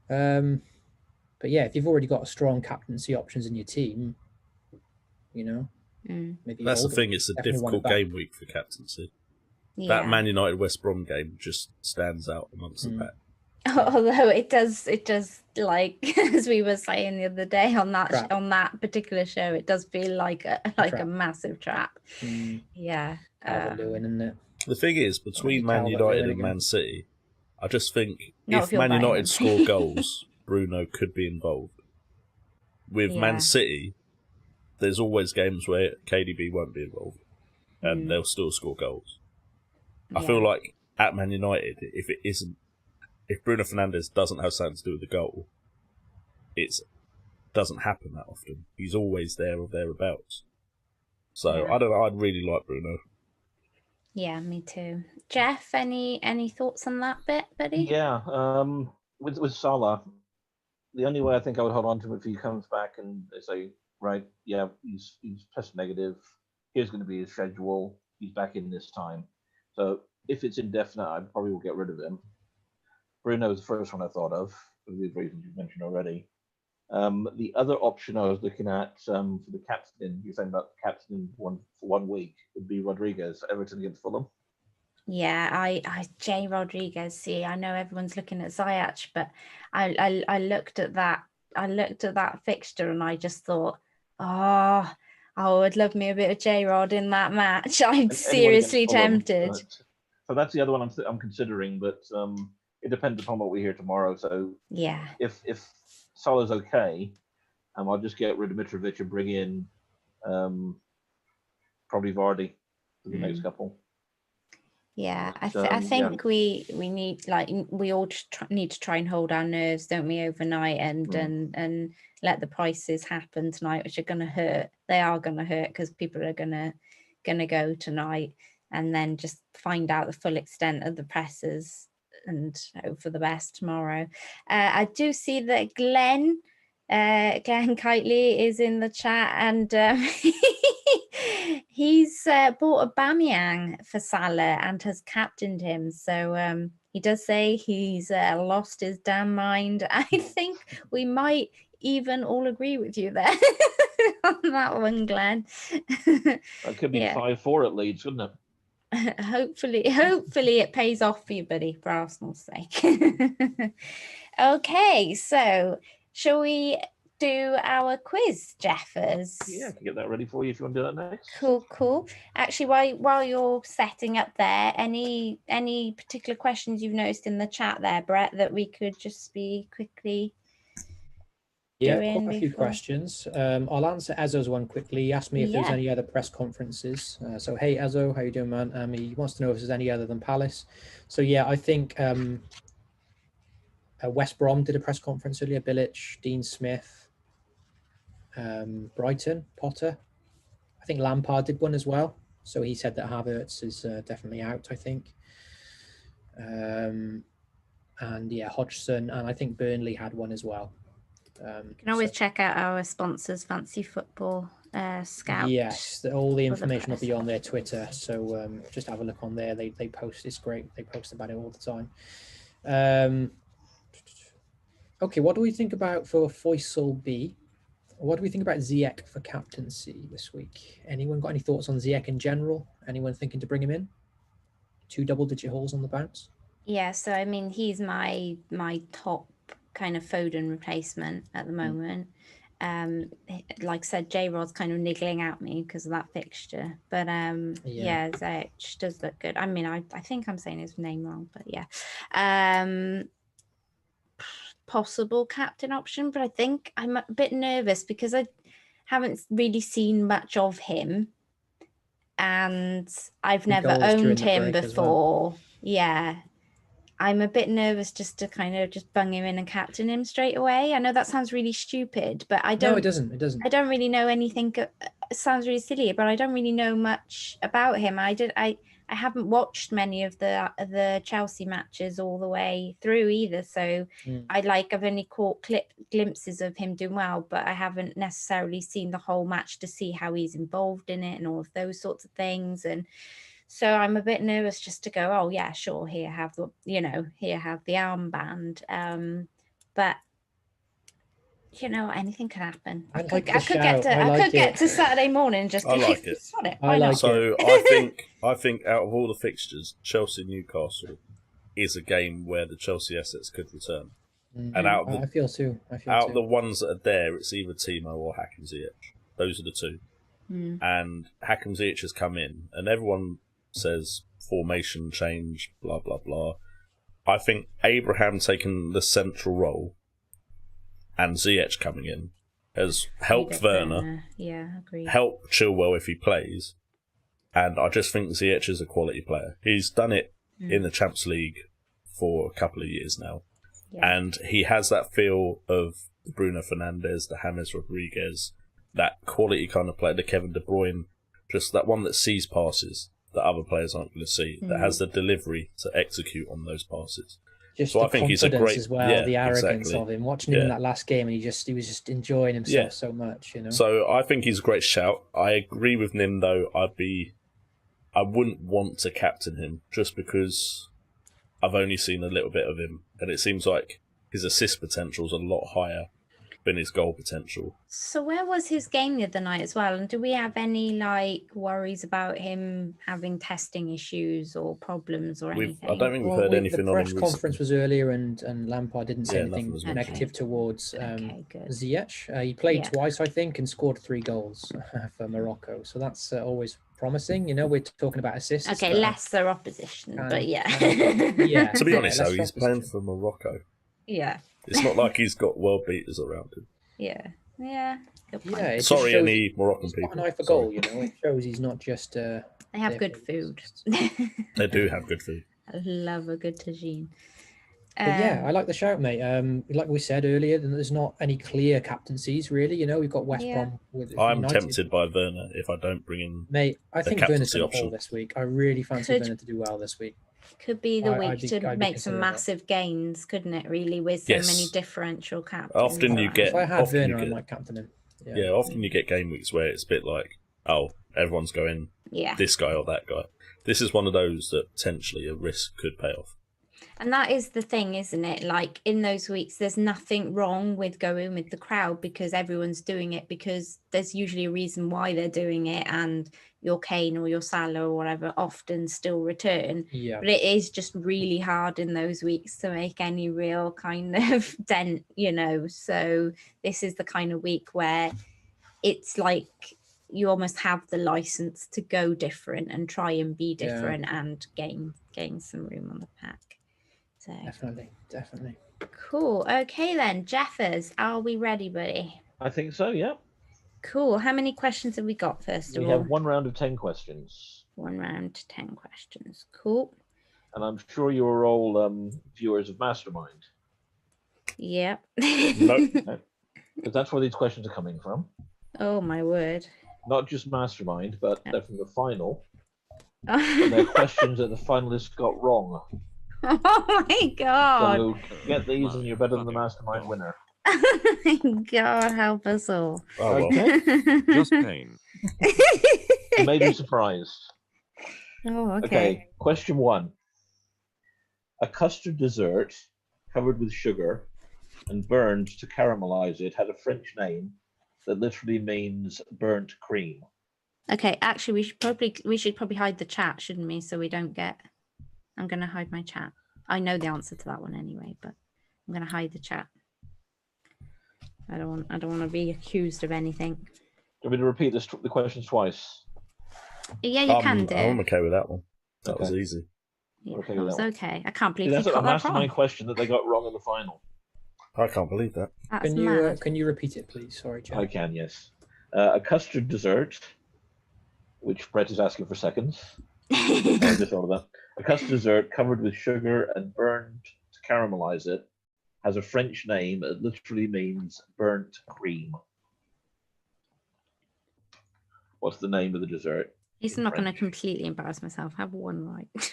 But yeah, if you've already got strong captaincy options in your team, maybe that's the thing. It's a difficult game week for captaincy. Yeah. That Man United West Brom game just stands out amongst the pack. Although it does like as we were saying the other day on that particular show, it does feel like a massive trap. Yeah. Calvert-Lewin, isn't it? The thing is, between Man United and Man City, I just think if Man buying United them. score goals, Bruno could be involved. With Man City, there's always games where KDB won't be involved, and they'll still score goals. I feel like at Man United, if Bruno Fernandes doesn't have something to do with the goal, it doesn't happen that often. He's always there or thereabouts. So I don't know. I'd really like Bruno. Yeah, me too. Geoff, any thoughts on that bit, buddy? Yeah. With Salah, the only way I think I would hold on to him if he comes back and they say, right, yeah, he's test negative. Here's going to be his schedule. He's back in this time. So if it's indefinite, I probably will get rid of him. Bruno is the first one I thought of, for the reasons you mentioned already. The other option I was looking at for the captain, you're saying about the captain for 1 week, would be Rodriguez, Everton against Fulham. Yeah, I Jay Rodriguez. See, I know everyone's looking at Ziyech, but I looked at that. I looked at that fixture and I just thought, I would love me a bit of J Rod in that match. I'm seriously tempted. So that's the other one I'm considering, but it depends upon what we hear tomorrow. So yeah, if Salah's okay, I'll just get rid of Mitrovic and bring in probably Vardy for the next couple. Yeah, I think we need, we all just need to try and hold our nerves, don't we, overnight, and let the prices happen tonight, which are going to hurt. They are going to hurt because people are going to go tonight, and then just find out the full extent of the presses and hope for the best tomorrow. I do see that Glenn Kitely is in the chat, and he's bought a Aubameyang for Salah and has captained him. So he does say he's lost his damn mind. I think we might even all agree with you there on that one, Glenn. That could be 5-4 at Leeds, couldn't it? Hopefully it pays off for you, buddy, for Arsenal's sake. Okay, so shall we do our quiz, Jeffers? Yeah, I can get that ready for you if you want to do that next. Cool. Actually, while you're setting up there, any particular questions you've noticed in the chat there, Brett, that we could just be quickly Yeah, doing quite a few before? questions. I'll answer Ezzo's one quickly. He asked me if there's Yeah. any other press conferences. So, hey, Ezzo, how you doing, man? He wants to know if there's any other than Palace. So, yeah, I think West Brom did a press conference earlier. Bilic, Dean Smith, Brighton, Potter. I think Lampard did one as well. So he said that Havertz is definitely out, I think. And yeah, Hodgson, and I think Burnley had one as well. You can always check out our sponsors, Fancy Football Scout. Yes, all the for the information will press. be on their Twitter. So just have a look on there. They post. It's great. They post about it all the time. Okay, what do we think about for Faisal B? What do we think about Ziyech for captaincy this week? Anyone got any thoughts on Ziyech in general? Anyone thinking to bring him in? 2 double-digit hauls on the bounce. Yeah, so I mean, he's my top kind of Foden replacement at the moment. Like I said, J-Rod's kind of niggling at me because of that fixture. But yeah, Ziyech does look good. I mean, I think I'm saying his name wrong, but yeah. Possible captain option, but I think I'm a bit nervous because I haven't really seen much of him. And I've never owned him before. Yeah. I'm a bit nervous just to kind of just bung him in and captain him straight away. I know that sounds really stupid, but I don't. No, it doesn't. It doesn't. I don't really know anything. It sounds really silly, but I don't really know much about him. I haven't watched many of the Chelsea matches all the way through either. So I've only caught glimpses of him doing well, but I haven't necessarily seen the whole match to see how he's involved in it and all of those sorts of things. And so I'm a bit nervous just to go, oh yeah, sure, here have the armband. But you know, anything can happen. I could get to Saturday morning and just I like it. So I think out of all the fixtures, Chelsea Newcastle is a game where the Chelsea assets could return. And I feel too. Out of the ones that are there, it's either Timo or Hakim Ziyech. Those are the two. And Hakim Ziyech has come in, and everyone says formation change, blah blah blah. I think Abraham taking the central role and Ziyech coming in has helped Werner. Yeah, agreed. Help Chilwell if he plays. And I just think Ziyech is a quality player. He's done it in the Champions League for a couple of years now. Yeah. And he has that feel of the Bruno Fernandes, the James Rodriguez, that quality kind of player, the Kevin De Bruyne, just that one that sees passes that other players aren't going to see, that has the delivery to execute on those passes. Just so the I think he's a great as well, the arrogance of him. Watching him in that last game, and he was just enjoying himself so much, you know. So I think he's a great shout. I agree with Nim though. I wouldn't want to captain him just because I've only seen a little bit of him, and it seems like his assist potential is a lot higher than his goal potential. So where was his game the other night as well? And do we have any worries about him having testing issues or problems or anything? I don't think we've heard anything on him. The press conference was earlier, and Lampard didn't say anything negative towards Ziyech. He played twice, I think, and scored 3 goals for Morocco. So that's always promising. You know, we're talking about assists. Okay, lesser opposition, but yeah. To be honest, though, he's playing for Morocco. Yeah. It's not like he's got world beaters around him. Yeah. Good point. Yeah, sorry, any Moroccan people. An eye for goal, you know. It shows he's not just. They have good food. They do have good food. I love a good tagine. But yeah, I like the shout, mate. Like we said earlier, there's not any clear captaincies, really. You know, we've got West Brom with I'm United. tempted by Werner if I don't bring in. Mate, I think Werner's going to haul this week. I really fancy Werner to do well this week. Could be the week to make some massive gains, couldn't it? Really, with so many differential captains. Often you get. If I had Werner, I might captain him. Yeah, often you get game weeks where it's a bit like, oh, everyone's going this guy or that guy. This is one of those that potentially a risk could pay off. And that is the thing, isn't it? Like in those weeks, there's nothing wrong with going with the crowd because everyone's doing it because there's usually a reason why they're doing it, and your Kane or your Salah or whatever often still return. Yeah. But it is just really hard in those weeks to make any real kind of dent, you know. So this is the kind of week where it's like you almost have the license to go different and try and be different and gain some room on the pack. So definitely. Cool. Okay then, Jeffers, are we ready, buddy? I think so, yeah. Cool. How many questions have we got first of We all? have one round of 10 questions. 1 round, 10 questions. Cool. And I'm sure you're all viewers of Mastermind. Yep. Nope. Because that's where these questions are coming from. Oh my word. Not just Mastermind, but they're from the final. And Oh they're questions that the finalists got wrong. my god. So get these and you're better than the Mastermind winner. Oh my god, help us all. Oh, well. Okay. Just pain. You may be surprised. Oh, okay. Okay, question 1. A custard dessert covered with sugar and burned to caramelize it had a French name that literally means burnt cream. Okay, actually we should probably hide the chat, shouldn't we? So we don't get I'm gonna hide my chat. I know the answer to that one anyway, but I'm gonna hide the chat. I don't want to be accused of anything. Do you want me to repeat the questions twice? Yeah, you can do. I'm okay with that one. That was Okay. easy. Yeah, Okay it with was that one. okay. I can't believe That's you a got that Mastermind wrong. question that they got wrong in the final. I can't believe that. That's Can mad. you repeat it, please? Sorry, Jeff. I can, yes. A custard dessert, which Brett is asking for seconds. Just all of that. A custard dessert covered with sugar and burned to caramelize it has a French name. It literally means burnt cream. What's the name of the dessert? He's in not going to French? completely embarrass myself. Have one right.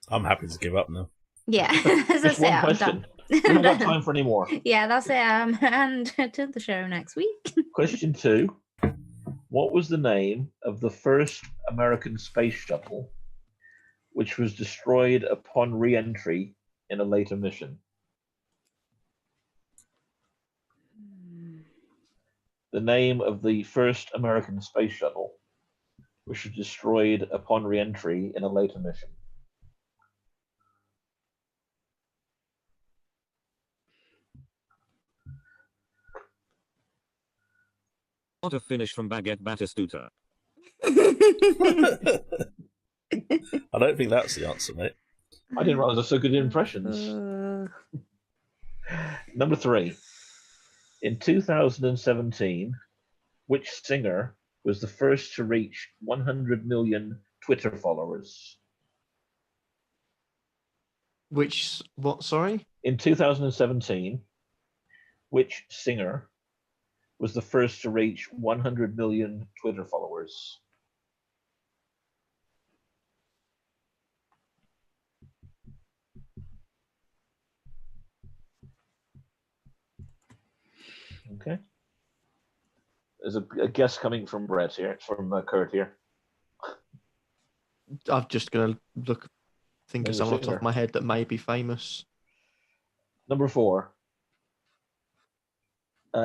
I'm happy to give up now. Yeah, as I Just say, one I'm question. done. We haven't got time for any more. Yeah, that's it. And to the show next week. Question 2. What was the name of the first American space shuttle which was destroyed upon re-entry in a later mission? The name of the first American space shuttle which was destroyed upon re-entry in a later mission. What a finish from Baguette Batistuta. I don't think that's the answer, mate. I didn't realize I was so good at impressions. Number 3. In 2017, which singer was the first to reach 100 million Twitter followers? What? Sorry. In 2017, which singer was the first to reach 100 million Twitter followers? Okay. There's a guess coming from Brett here. It's from Kurt here. I'm just gonna think Maybe of someone off the top singer. of my head that may be famous. Number 4.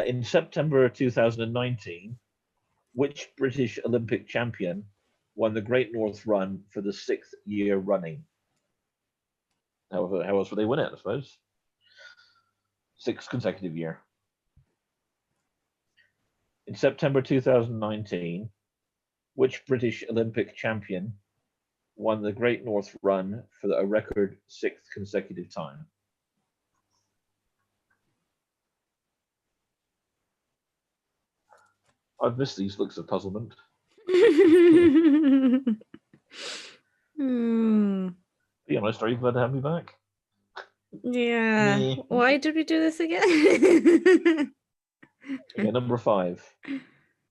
In September 2019, which British Olympic champion won the Great North Run for the 6th year running? How else would they win it, I suppose? 6th consecutive year. In September 2019, which British Olympic champion won the Great North Run for a record 6th consecutive time? I've missed these looks of puzzlement. Be honest, are you glad to have me back? Yeah. Meh. Why did we do this again? Okay, number 5.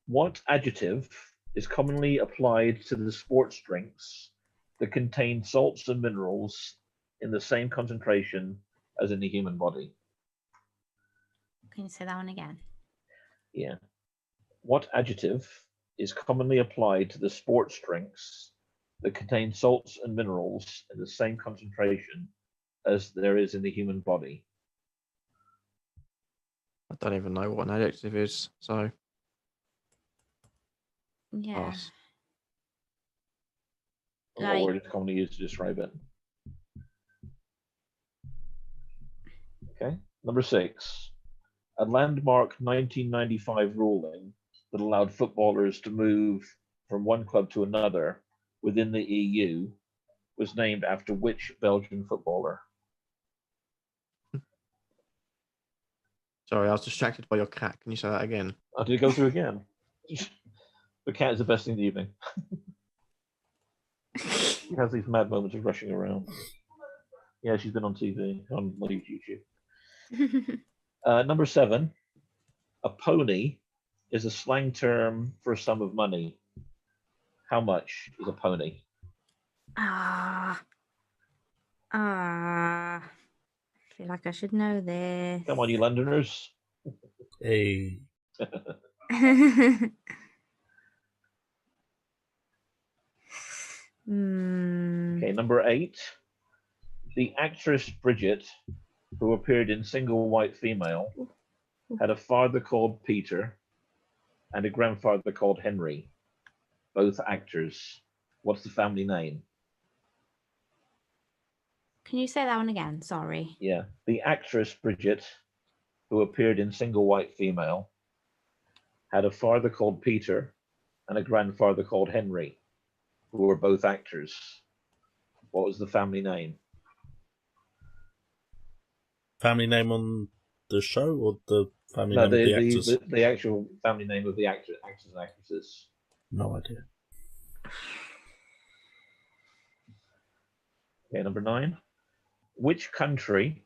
What adjective is commonly applied to the sports drinks that contain salts and minerals in the same concentration as in the human body? Can you say that one again? Yeah. What adjective is commonly applied to the sports drinks that contain salts and minerals in the same concentration as there is in the human body? I don't even know what an adjective is, so Yeah. pass. What Like- word is commonly used to describe it? Okay. Number 6. A landmark 1995 ruling that allowed footballers to move from one club to another within the EU was named after which Belgian footballer? Sorry, I was distracted by your cat. Can you say that again? Oh, did it go through again? The cat is the best thing in the evening. She has these mad moments of rushing around. Yeah, she's been on TV, on YouTube. Number 7, a pony is a slang term for a sum of money. How much is a pony? I feel like I should know this. Come on, you Londoners. Hey. Okay, number 8. The actress Bridget, who appeared in Single White Female, had a father called Peter and a grandfather called Henry, both actors. What's the family name? Can you say that one again? Sorry. Yeah, the actress Bridget, who appeared in Single White Female, had a father called Peter and a grandfather called Henry, who were both actors. What was the family name? Family name on the show or the family name of the actors? The actual family name of the actors and actresses. No idea. Okay, number 9. Which country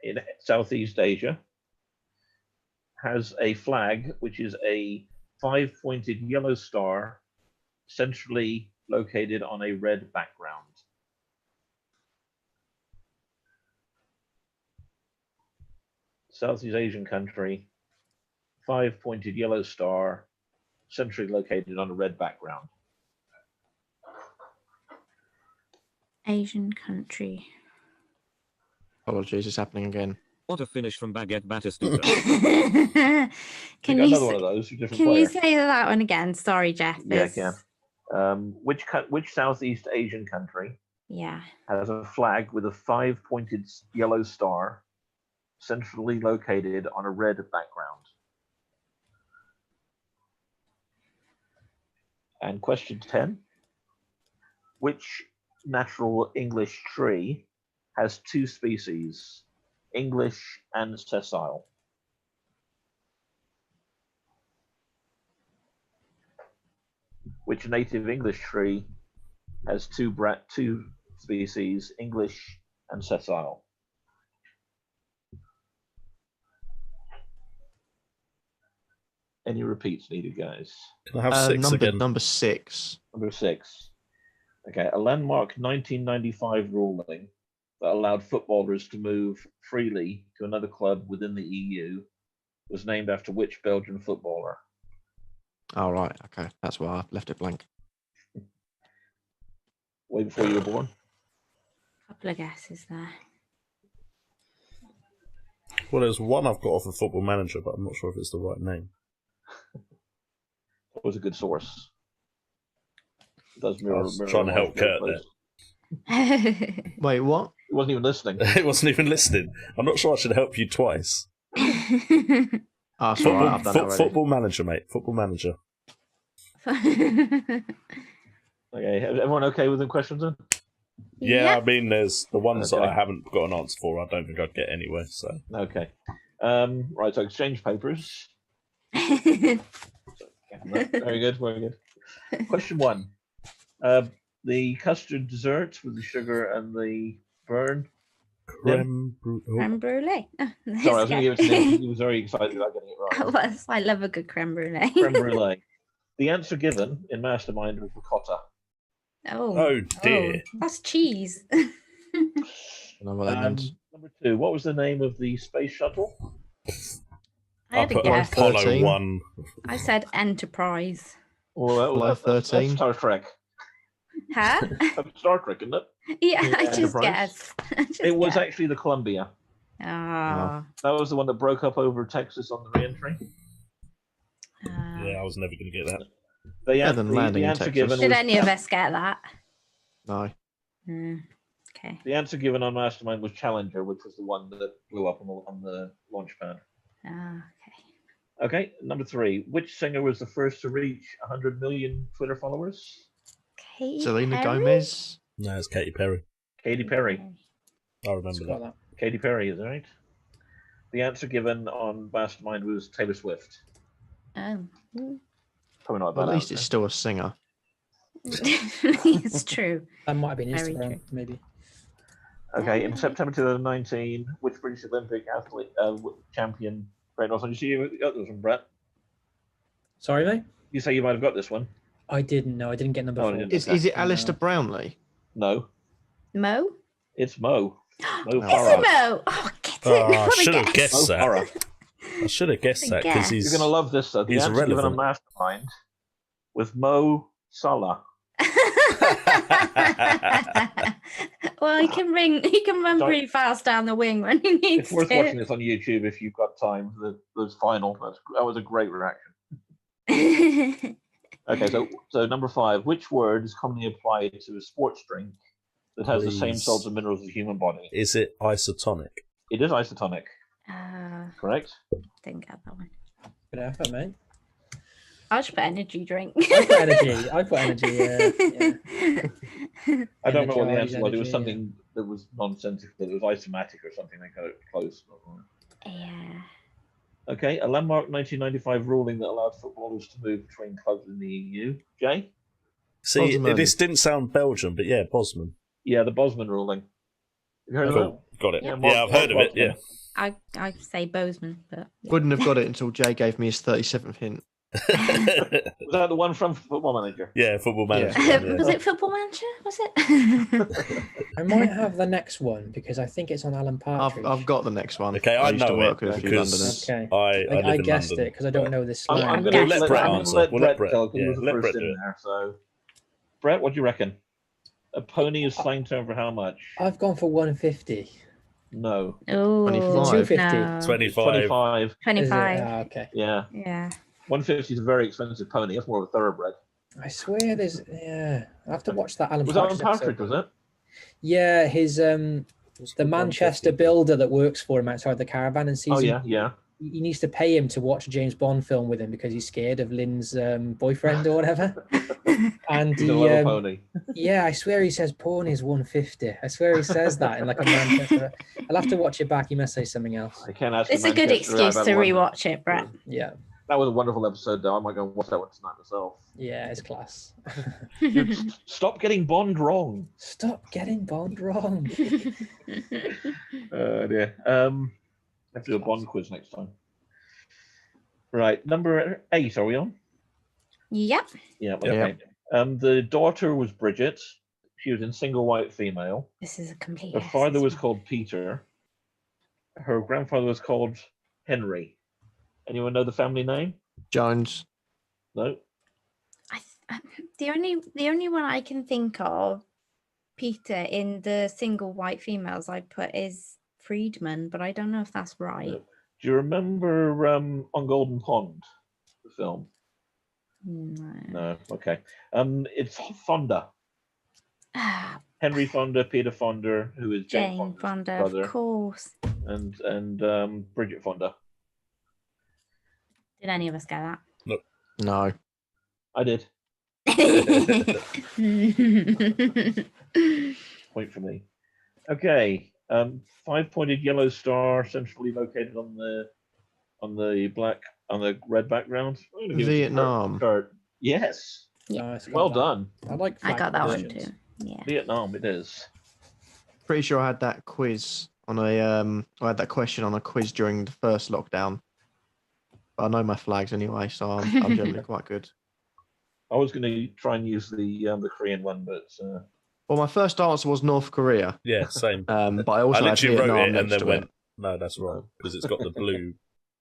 in Southeast Asia has a flag which is a 5-pointed yellow star centrally located on a red background? Southeast Asian country, 5-pointed yellow star centrally located on a red background. Asian country. Apologies, it's happening again. What a finish from Baguette Batistuta. Can got you another one of those? Different can player. you say that one again? Sorry, Jeff. Yeah, I can. Which Southeast Asian country has a flag with a 5-pointed yellow star centrally located on a red background? And question 10. Which natural English tree has 2 species, English and sessile? Which native English tree has two species, English and sessile? Any repeats needed, guys? Can I have 6 again? Number 6. Number 6. Okay, a landmark 1995 ruling that allowed footballers to move freely to another club within the EU was named after which Belgian footballer? Oh, right. Okay. That's why I left it blank. Way before you were born? Couple of guesses there. Well, there's one I've got off of Football Manager, but I'm not sure if it's the right name. It was a good source. It does I mirror, was mirror trying to help Kurt there. Wait, what? He wasn't even listening. It wasn't even listening. I'm not sure I should help you twice. Oh, sorry, I've done it already. Football Manager, mate. Football Manager. Okay, everyone okay with the questions then? Yeah, Yep. I mean, there's the ones Okay. that I haven't got an answer for. I don't think I'd get anywhere. So Okay. Right, so exchange papers. Very good, very good. Question 1. The custard dessert with the sugar and the burn. creme brulee. Creme brulee. Oh, Sorry, I was going to give it to him. Nick. He was very excited about getting it right. I love a good creme brulee. Creme brulee. The answer given in Mastermind was ricotta. Oh dear. That's cheese. I don't know what that means. Number 2. What was the name of the space shuttle? I had a put guess. Apollo 13. 1. I said Enterprise. Well, Apollo 13. That's Star Trek. Huh? That's Star Trek, isn't it? Yeah, I just Enterprise. guessed. It was actually the Columbia. Oh. That was the one that broke up over Texas on the re-entry. Yeah, I was never going to get that. The than landing in answer Texas. given Did was, any of us get that? No. Okay. the answer given on Mastermind was Challenger, which was the one that blew up on the launch pad. Okay. Okay, number 3. Which singer was the first to reach 100 million Twitter followers? Katy Selena Perry? Gomez. No, it's Katy Perry. Katy Perry. I remember that. Katy Perry is right. The answer given on Mastermind was Taylor Swift. Oh. Probably not a Well, bad at least answer. it's still a singer. It's true. That might have been Very Instagram, true. maybe. Okay, in September 2019, which British Olympic athlete champion? Great Northern. You see you got this one, Brett? Sorry, mate. You say you might have got this one. I didn't know. I didn't get number Oh, 4. I didn't. Is it No. Alistair Brownlee? No, Mo? it's Mo. Mo Is Farah. it Mo? Oh, get it. Oh, I What a should have guess. guessed Mo that. Farah. I should have guessed that because You're You're going to love this, though. The he's answer given on relevant. Mastermind was Mo Salah. Well, he can run Sorry. pretty fast down the wing when he needs It's worth to. watching this on YouTube if you've got time. The final. That was a great reaction. Okay, so number 5. Which word is commonly applied to a sports drink that has the same Please. salts and minerals as the human body? Is it isotonic? It is isotonic, correct? Didn't get that one. Good effort, mate. I'll just put energy drink. I put energy. I put energy. Yeah. I don't know what the Energize, answer was. It was energy, something that was nonsensical. It was isomatic or something. They got it close. Yeah. Okay, a landmark 1995 ruling that allowed footballers to move between clubs in the EU. Jay? See, Bosman. this didn't sound Belgian, but yeah, Bosman. Yeah, the Bosman ruling. Have you heard of that? Cool. Got it. Yeah, Yeah, Mark- I've heard of Mark it. Yeah. I say Bozeman, but yeah. Wouldn't have got it until Jay gave me his 37th hint. Was that the one from Football Manager? Yeah, Football Manager. Yeah. Yeah. Was it Football Manager? Was it? I might have the next one because I think it's on Alan Partridge. I've got the next one. Okay, I used to know work it with a few because Londoners. Okay. I live I in guessed London. it because I don't know this I'm slang. going to Let Brett answer. let We'll Brett let Brett- tell because yeah, he was the let first Brett in do it. there. So, Brett, what do you reckon? A pony is slang term for how much? I've gone for 150. No, Oh, 25. 250. no. 25. 25. Is it? 25. Okay. Yeah, Yeah. 150 is a very expensive pony. That's more of a thoroughbred. I swear there's. Yeah. I have to watch that Alan Was that on Partridge Partridge? episode. Was it? Yeah, his the Manchester builder that works for him outside the caravan and sees Oh him. yeah. He needs to pay him to watch a James Bond film with him because he's scared of Lynn's boyfriend or whatever. And He's a little pony. yeah, I swear he says porn is 150. I swear he says that in like a Manchester. I'll have to watch it back. He must say something else. I can't ask. It's a good excuse to rewatch it, Brett. Yeah, That was a wonderful episode, though. I might go and watch that one tonight myself. yeah, it's class. Dude, stop getting Bond wrong. Stop getting Bond wrong. Dear. Have to do a Bond quiz next time. Right, number 8. Are we on? Yep. Yeah. Okay. The daughter was Bridget. She was in single white female. This is a complete. Her father was called Peter. Her grandfather was called Henry. Anyone know the family name? Jones. No. The only one I can think of, Peter, in the single white females I put is Friedman, but I don't know if that's right. No. Do you remember On Golden Pond, the film? No. No. Okay. It's Fonda. Ah, Henry Fonda, Peter Fonda, who is Jane Jane Fonda's Fonda, brother, of course. and Bridget Fonda. Did any of us get that? No. I did. Point for me. Okay. 5-pointed yellow star centrally located on the red background. I'm gonna give it to Vietnam. Kurt. Yes. Nice, Well got done. that. I like. I got that one questions. too. Yeah. Vietnam. It is. Pretty sure I had that quiz on a I had that question on a quiz during the first lockdown. But I know my flags anyway, so I'm generally quite good. I was going to try and use the Korean one, but Well, my first answer was North Korea, Yeah, same. but I also I had literally Vietnam wrote it and next then to went, it. no, that's wrong, because it's got the blue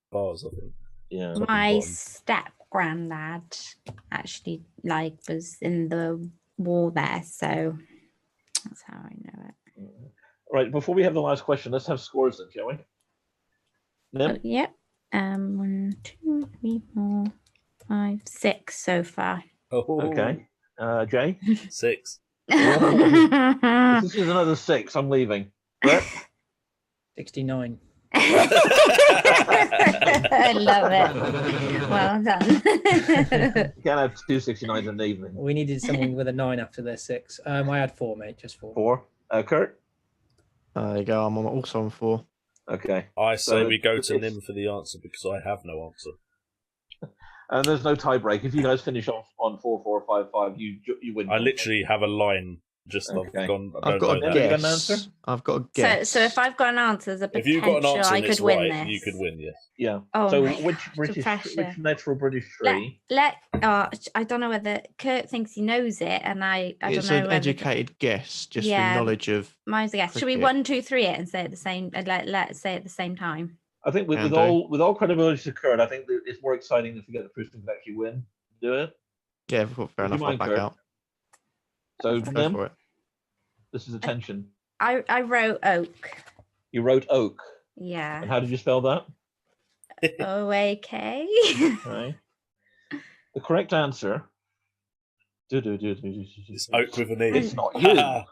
bars, I think. yeah. Top and My bottom. step granddad actually was in the war there, so that's how I know it. Right. Before we have the last question, let's have scores then, shall we? Oh, Nim? yep. 1, 2, 3, 4, 5, 6 so far. Oh, Okay. Jay? 6. If this is another 6, I'm leaving. Brett? 69. I love it. Well done. You can't have 2 69s in the evening. We needed someone with a 9 after their 6. I had 4, mate, just 4. 4. Kurt? There you go. I'm also on 4. Okay. I say So we go to it's- Nim for the answer because I have no answer. And there's no tie break. If you guys finish off on 4-4 or 5-5, you win. I literally have a line. Just Okay. I've gone. I've got a Have you got an guess. answer? I've got a guess. So if I've got an answer, there's a If you've got an potential answer I and could it's win right, this. you could win. Yes. Yeah. Oh So my which gosh, the British, pressure. which natural British tree? I don't know whether Kurt thinks he knows it, and I don't It's know an whether educated guess, just Yeah. through knowledge of. mine's a guess. Should we cricket. 1, 2, 3 it and say it at the same? Let's say it at the same time. I think with Can do. all credibility to Kurt, I think that it's more exciting if we get the person who can actually win. Do it. Yeah, fair Would you enough. I'll mind, back Kurt? out. So Go Nim, for it. this is attention. I wrote oak. You wrote oak. And Yeah. how did you spell that? OAK. Okay. The correct answer. It's oak with an E. It's not you.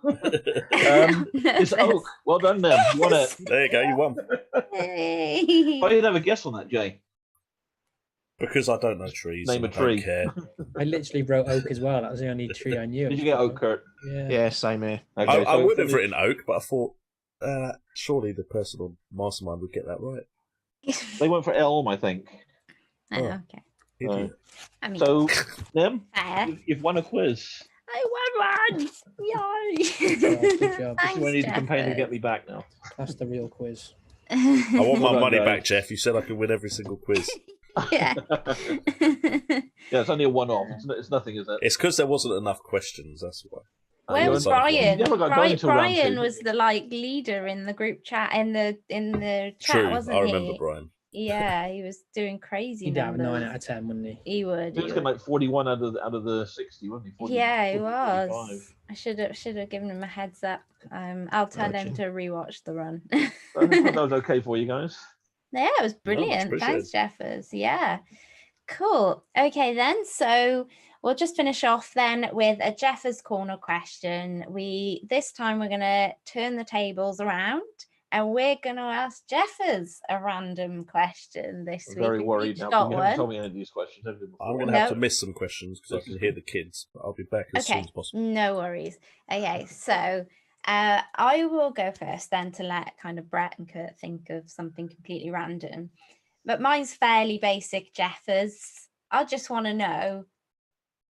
It's oak. Well done, Nim. You won it. There you go. You won. Hey. Why did you have a guess on that, Jay? Because I don't know trees. Name and a I don't tree. care. I literally wrote oak as well. That was the only tree I knew. Did you get oak, Kurt? Yeah. Yeah, same here. Okay, I so would have finish- written oak, but I thought surely the person on Mastermind would get that right. They went for elm, I think. Oh, okay. Idiot. I mean, So, Nim, fair. you've won a quiz. I won one. Yay. Good job. This is where I need to Thanks, campaign to Jeffers. get me back now. That's the real quiz. I want my Well done, money guys. back, Jeff. You said I could win every single quiz. Yeah. Yeah, it's only a one-off. It's nothing, is it? It's because there wasn't enough questions. That's why. Where you was went- Brian? You never got going until round Brian two. was the leader in the group chat in the chat, True. wasn't I he? remember Brian. Yeah, he was doing crazy He'd have a numbers. 9 out of 10, wouldn't he? He would. He was getting like 41 out of the 60, wasn't he? 40, Yeah, he 40, was. 45. I should have given him a heads up. I'll tell him Gotcha. to rewatch the run. I thought that was okay for you guys. Yeah, it was brilliant. appreciate Thanks, Jeffers. Yeah. Cool. Okay, then. So we'll just finish off then with a Jeffers Corner question. This time we're going to turn the tables around and we're going to ask Jeffers a random question this I'm week. very We've worried each now. got You haven't one. told me any of these questions, have you? Before? I'm going to have No. to miss some questions because I can hear the kids. But I'll be back as soon Okay, as possible. no worries. Okay, so I will go first then to let kind of Brett and Kurt think of something completely random. But mine's fairly basic, Jeffers. I just want to know,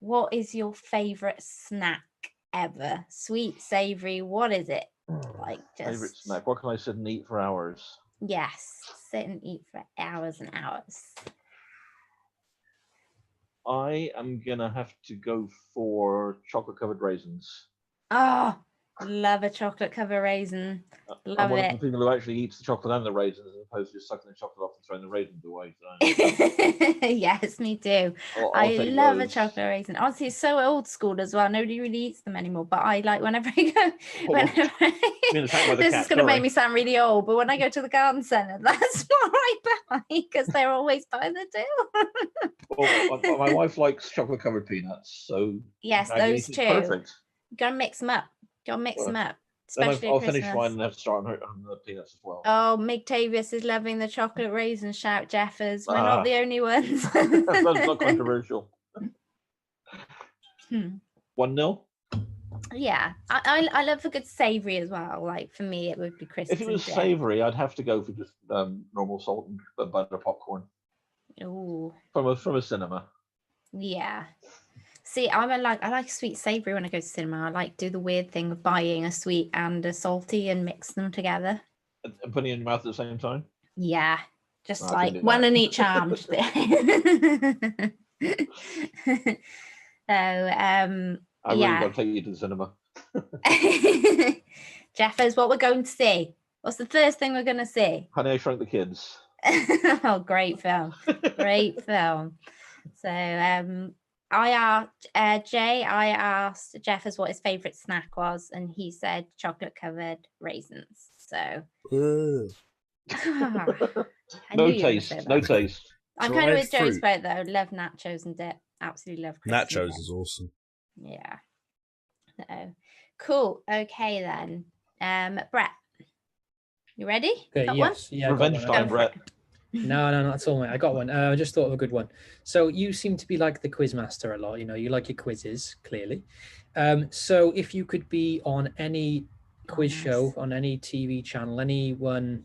what is your favourite snack ever? Sweet, savoury, what is it? Like just Favorite snack? What can I sit and eat for hours? Yes, sit and eat for hours and hours. I am gonna have to go for chocolate-covered raisins. Oh, love a chocolate cover raisin. I'm Love one it. of the people who actually eats the chocolate and the raisins, as opposed to just sucking the chocolate off and throwing the raisins away. So Yes, me too. I'll I take love a those. chocolate raisin. Honestly, it's so old school as well. Nobody really eats them anymore. But I like whenever I go, whenever being attacked by the this cat, is going to make sorry. me sound really old, but when I go to the garden centre, that's what I buy because they're always by the till. Well, my wife likes chocolate-covered peanuts, so Yes, Maggie, those it's two. perfect. Gotta mix them up. Gotta mix them up. Then Especially I'll at finish Christmas. mine and have to start on the peanuts as well. Oh, Mig Tavius is loving the chocolate raisin shout, Jeffers. We're Ah. not the only ones. That's not controversial. Hmm. 1-0. Yeah, I love a good savoury as well. Like for me, it would be crisps. If it was and dip. savoury, I'd have to go for just normal salt and butter popcorn Ooh, from a cinema. yeah. See, I like sweet savoury when I go to cinema. I like do the weird thing of buying a sweet and a salty and mix them together. And putting it in your mouth at the same time. Yeah, just I can like do one that. in each arm. So, I really yeah. got to take you to the cinema. Jeffers, what we're going to see? What's the first thing we're going to see? Honey, I Shrunk the Kids. Oh, great film. Great film. So I asked Jeffers what his favourite snack was, and he said chocolate covered raisins. So Ugh. I No knew you were gonna say taste. that. No taste. I'm kind of Dried with Joe's fruit. boat though. Love nachos and dip. Absolutely love crisps and Nachos dip. is awesome. Yeah. So cool. Okay then. Brett, you ready? Okay, Got yes. Yeah, I got Revenge one. Go time, for Brett. it. No, that's all right. I got one. I just thought of a good one. So you seem to be like the quiz master a lot. You know, you like your quizzes, clearly. So if you could be on any quiz nice. show, on any TV channel, anyone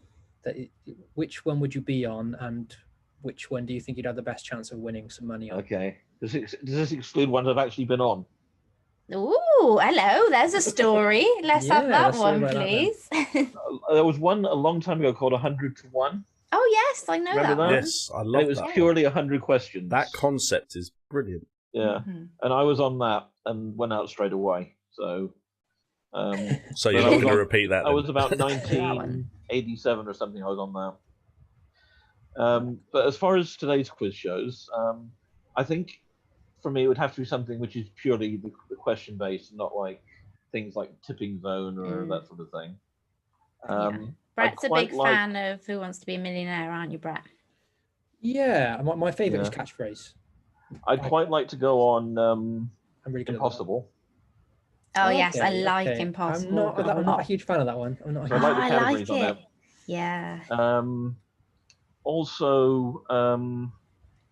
which one would you be on, and which one do you think you'd have the best chance of winning some money on? Okay. Does this exclude ones I've actually been on? Ooh, hello. There's a story. Let's have that let's hear one, about that then. please. There was one a long time ago called 100 to 1. Oh, yes, I know Remember that that? one. Yes, I And love it was that. purely 100 questions. That concept is brilliant. Yeah. Mhm. And I was on that and went out straight away. So, So you're But not I was going to on- repeat that I then? was about one. 1987 or something. I was on that. But as far as today's quiz shows, I think for me it would have to be something which is purely the question based, not like things like tipping zone or that sort of thing. Brett's a quite big like- fan of Who Wants to Be a Millionaire, aren't you, Brett? Yeah, my favorite is Yeah. catchphrase. I'd quite like to go on I'm really good Impossible. Oh, yes, I Okay, like okay. Impossible. I'm not a huge fan of that one. I'm not. So I like the I categories like on it. Yeah. there. Also,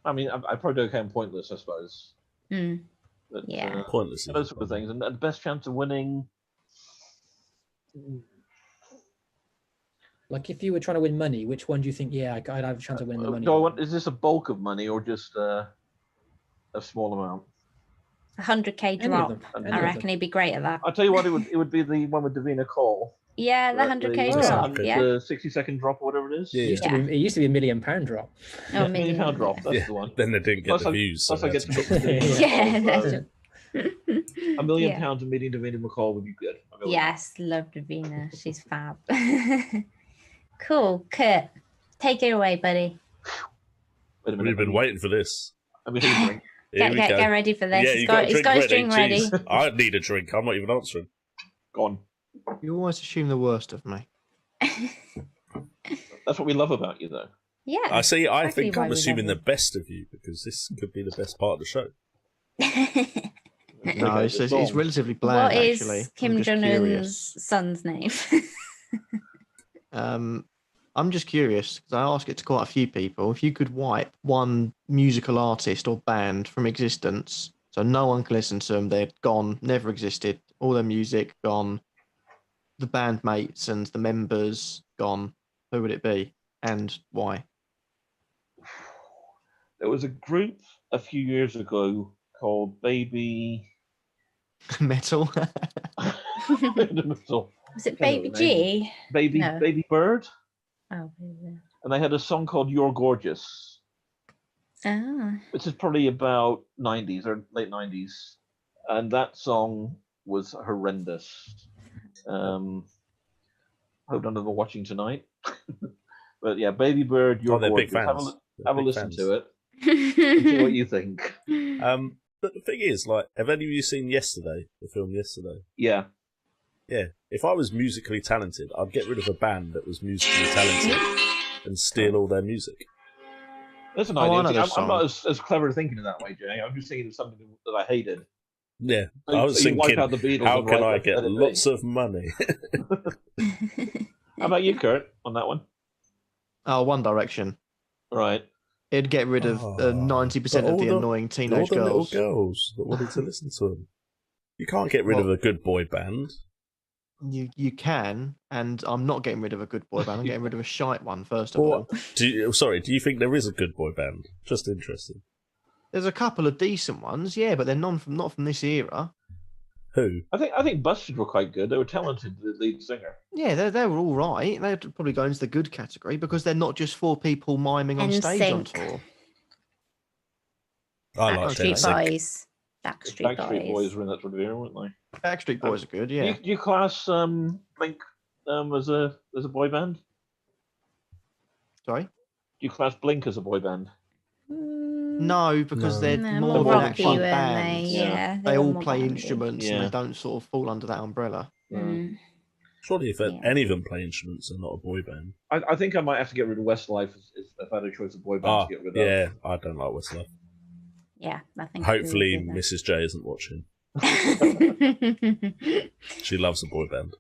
I mean, I probably don't count Pointless, I suppose. Mm. But, Yeah. Pointless. those sort of things, and the best chance of winning. Like if you were trying to win money, which one do you think? Yeah, I'd have a chance of winning the money. Do I want? Is this a bulk of money or just a small amount? 100k Any of drop. them. Any Any I of reckon them. he'd be great at that. I'll tell you what, it would be the one with Davina Cole. Yeah, the Right, 100k the- drop. okay. Yeah. The 60-second drop or whatever it is. Yeah. It used to be a £1 million drop. Oh, £1 million drop. That's Yeah. the one. Then they didn't get Plus the I- views. So Plus, I they get had to to- get Davina Yeah, McCall, that's so it. £1 million Yeah. of meeting Davina McCall would be good. I'll go with Yes, love Davina. She's fab. Cool. Kurt, take it away, buddy. that. Wait a minute. We've been waiting for this. I'm going to drink. Here we go. Get ready for this. Yeah, he's you got, he's got his drink ready. Jeez, I need a drink. I'm not even answering. Go on. You always assume the worst of me. That's what we love about you, though. Yeah. I see. I exactly think why I'm we assuming the love best of you because this could be the best part of the show. him. No, Okay, it's wrong. relatively bland, What is actually. Kim I'm just Jong curious. Un's son's name? I'm just curious because I ask it to quite a few people. If you could wipe one musical artist or band from existence, so no one can listen to them, they're gone, never existed, all their music gone, the bandmates and the members gone, who would it be and why? There was a group a few years ago called Baby. Metal. Was it Baby G? Baby No. Baby Bird, Oh, Baby. and they had a song called "You're Gorgeous," Ah. which is probably about 90s or late 90s, and that song was horrendous. Hope none of them are watching tonight. But yeah, Baby Bird, You're Oh, they're big Gorgeous. Have a, fans. have a Big listen fans. to it. And see what you think. But the thing is, like, have any of you seen Yesterday, the film Yesterday? Yeah. Yeah. If I was musically talented, I'd get rid of a band that was musically talented and steal all their music. That's an Oh, I know idea. this I'm not song. as clever thinking in that way, Jay. I'm just thinking of something that I hated. Yeah. So- I was so you wipe thinking, out the Beatles how and can write I Let get It Be. lots of money? How about you, Kurt, on that one? Oh, One Direction. Right. It'd get rid of Oh, 90% but of all the the- annoying all teenage the little girls. girls that wanted to listen to them. You can't get rid of Well- a good boy band. You can, and I'm not getting rid of a good boy band. I'm getting rid of a shite one first of Or, all. do you think there is a good boy band? Just interesting. There's a couple of decent ones, yeah, but they're not from this era. Who? I think Busted were quite good. They were talented, the lead singer. Yeah, they were all right. They'd probably go into the good category because they're not just four people miming on stage on NSYNC. tour. I like Backstreet NSYNC. Boys. Backstreet Boys were in that sort of era, weren't they? Backstreet Boys are good, yeah. Do you class Blink as a boy band? Sorry? Do you class Blink as a boy band? No, because they're No, more more than rocky, actual weren't they? bands. Yeah, They were all more play bandy. instruments Yeah. and they don't sort of fall under that umbrella. Mm. Surely if Yeah. any of them play instruments, they're not a boy band. I think I might have to get rid of Westlife if I had a choice of boy band Ah, to get rid of. yeah, I don't like Westlife. Yeah, I think. Hopefully we Mrs. J isn't watching. would She loves a boy band.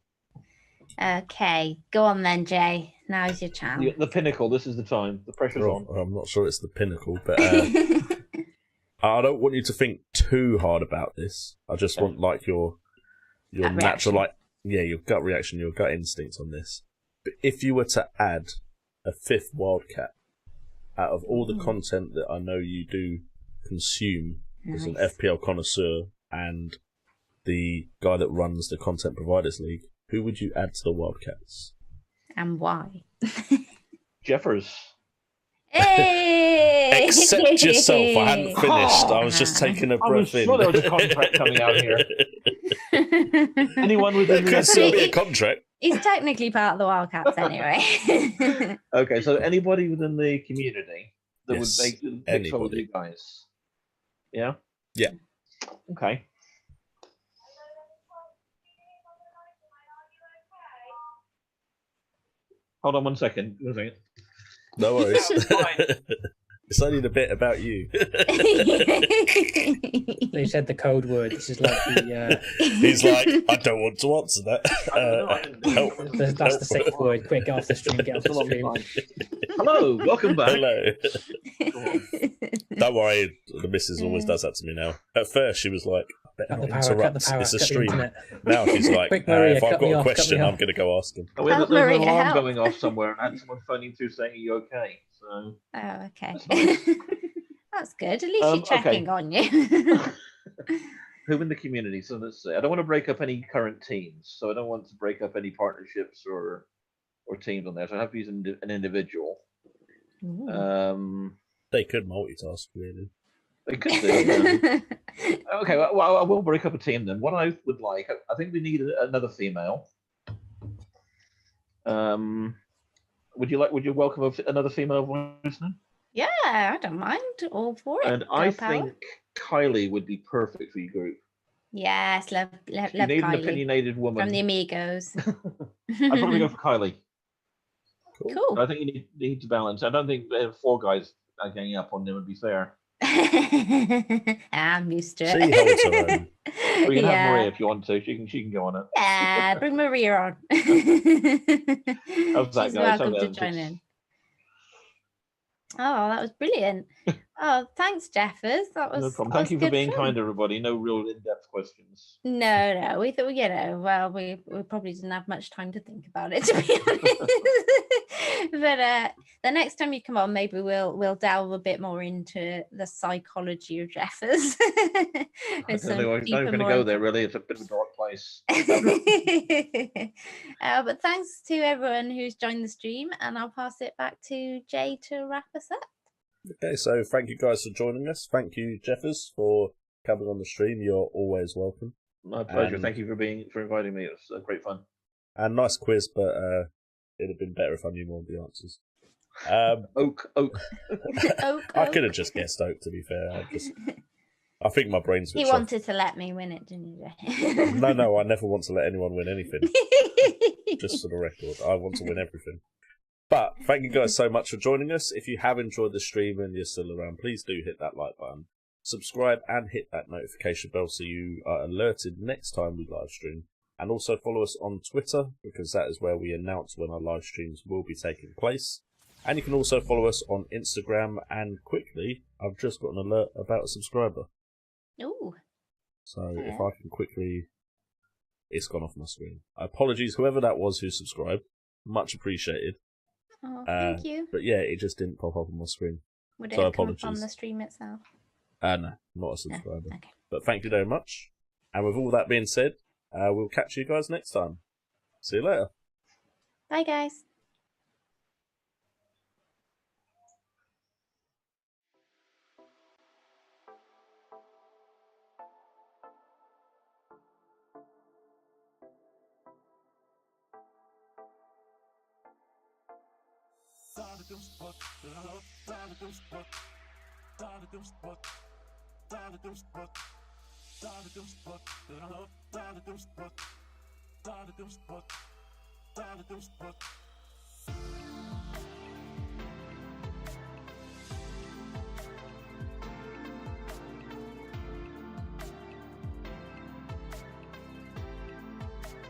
Okay, go on then, Jay. Now's your chance. The pinnacle. This is the time. The pressure's on. Well, I'm not sure it's the pinnacle, but I don't want you to think too hard about this. I just want like your Gut natural, reaction. your gut reaction, your gut instinct on this. But if you were to add a fifth Wildcat out of all the content that I know you do consume as an FPL connoisseur and the guy that runs the Content Providers League. Who would you add to the Wildcats? And why? Jeffers. Hey! Except yourself. I hadn't finished. I was just taking a I was breath in. sure there was a contract coming out here. Anyone within There could still be a contract. He's technically part of the Wildcats anyway. Okay, so anybody within the community that Yes, would make the picks with anybody. you guys. Yeah? Yeah. Okay. Hold on 1 second. 1 second. No worries. Yeah, it's fine. It's only the bit about you. They said the code word. This is like the. He's like, I don't want to answer that. Help. That's the sixth word. Quick, get off the stream. Get off It's a the long stream. time. Hello, welcome back. Hello. Don't worry, the missus always does that to me now. At first, she was like, I better not interrupt. It's a cut the stream. internet. Now she's like, Quick, Maria, if I've cut me got a off, cut question, me I'm off. going to go ask him. Oh, there's Help, an Maria, alarm help. going off somewhere, and I had someone phoning through saying, "Are you okay?" So Oh, okay. That's nice. That's good. At least you're Okay. checking on you. who in the community? So let's say I don't want to break up any current teams, so I don't want to break up any partnerships or teams on there. So I have to use an individual. Ooh. They could multitask, really. They could do. Okay, well, I will break up a team then. What I would like, I think we need another female. Would you welcome another female voice then? Yeah, I don't mind. All for it. And Girl I power. think Kylie would be perfect for your group. Yes, love You need an Kylie opinionated woman. from the Amigos. I'd probably go for Kylie. Cool. I think you need to balance. I don't think four guys ganging up on them would be fair. I'm used to She it. holds her own. Or you can have Yeah. Maria if you want to. She can go on it. Yeah, bring Maria on. How's that, She's guys? welcome How's to that? join in. Oh, that was brilliant. Oh, thanks, Jeffers. That was No problem. that Thank was you for good being fun. kind, everybody. No real in-depth questions. No, we thought, well, we probably didn't have much time to think about it, to be honest. But the next time you come on, maybe we'll delve a bit more into the psychology of Jeffers. I don't think I'm going to go there, really. It's a bit of a dark place. But thanks to everyone who's joined the stream, and I'll pass it back to Jay to wrap us up. Okay, so thank you guys for joining us. Thank you, Jeffers, for coming on the stream. You're always welcome. My pleasure. And- Thank you for inviting me. It was great fun. And nice quiz, but it'd have been better if I knew more of the answers. Oak. I could have just guessed Oak, to be fair. I think my brain's He switched off. wanted to let me win it, didn't you, Jay? No, I never want to let anyone win anything. Just for the record, I want to win everything. But thank you guys so much for joining us. If you have enjoyed the stream and you're still around, please do hit that like button, subscribe, and hit that notification bell so you are alerted next time we live stream. And also follow us on Twitter, because that is where we announce when our live streams will be taking place. And you can also follow us on Instagram. And quickly, I've just got an alert about a subscriber. Ooh. So if I can quickly... It's gone off my screen. Apologies, whoever that was who subscribed. Much appreciated. Oh, thank you. But yeah, it just didn't pop up on my screen. Would so it come up on apologies. the stream itself? No, not a subscriber. No, okay. But thank you very much. And with all that being said, we'll catch you guys next time. See you later. Bye, guys.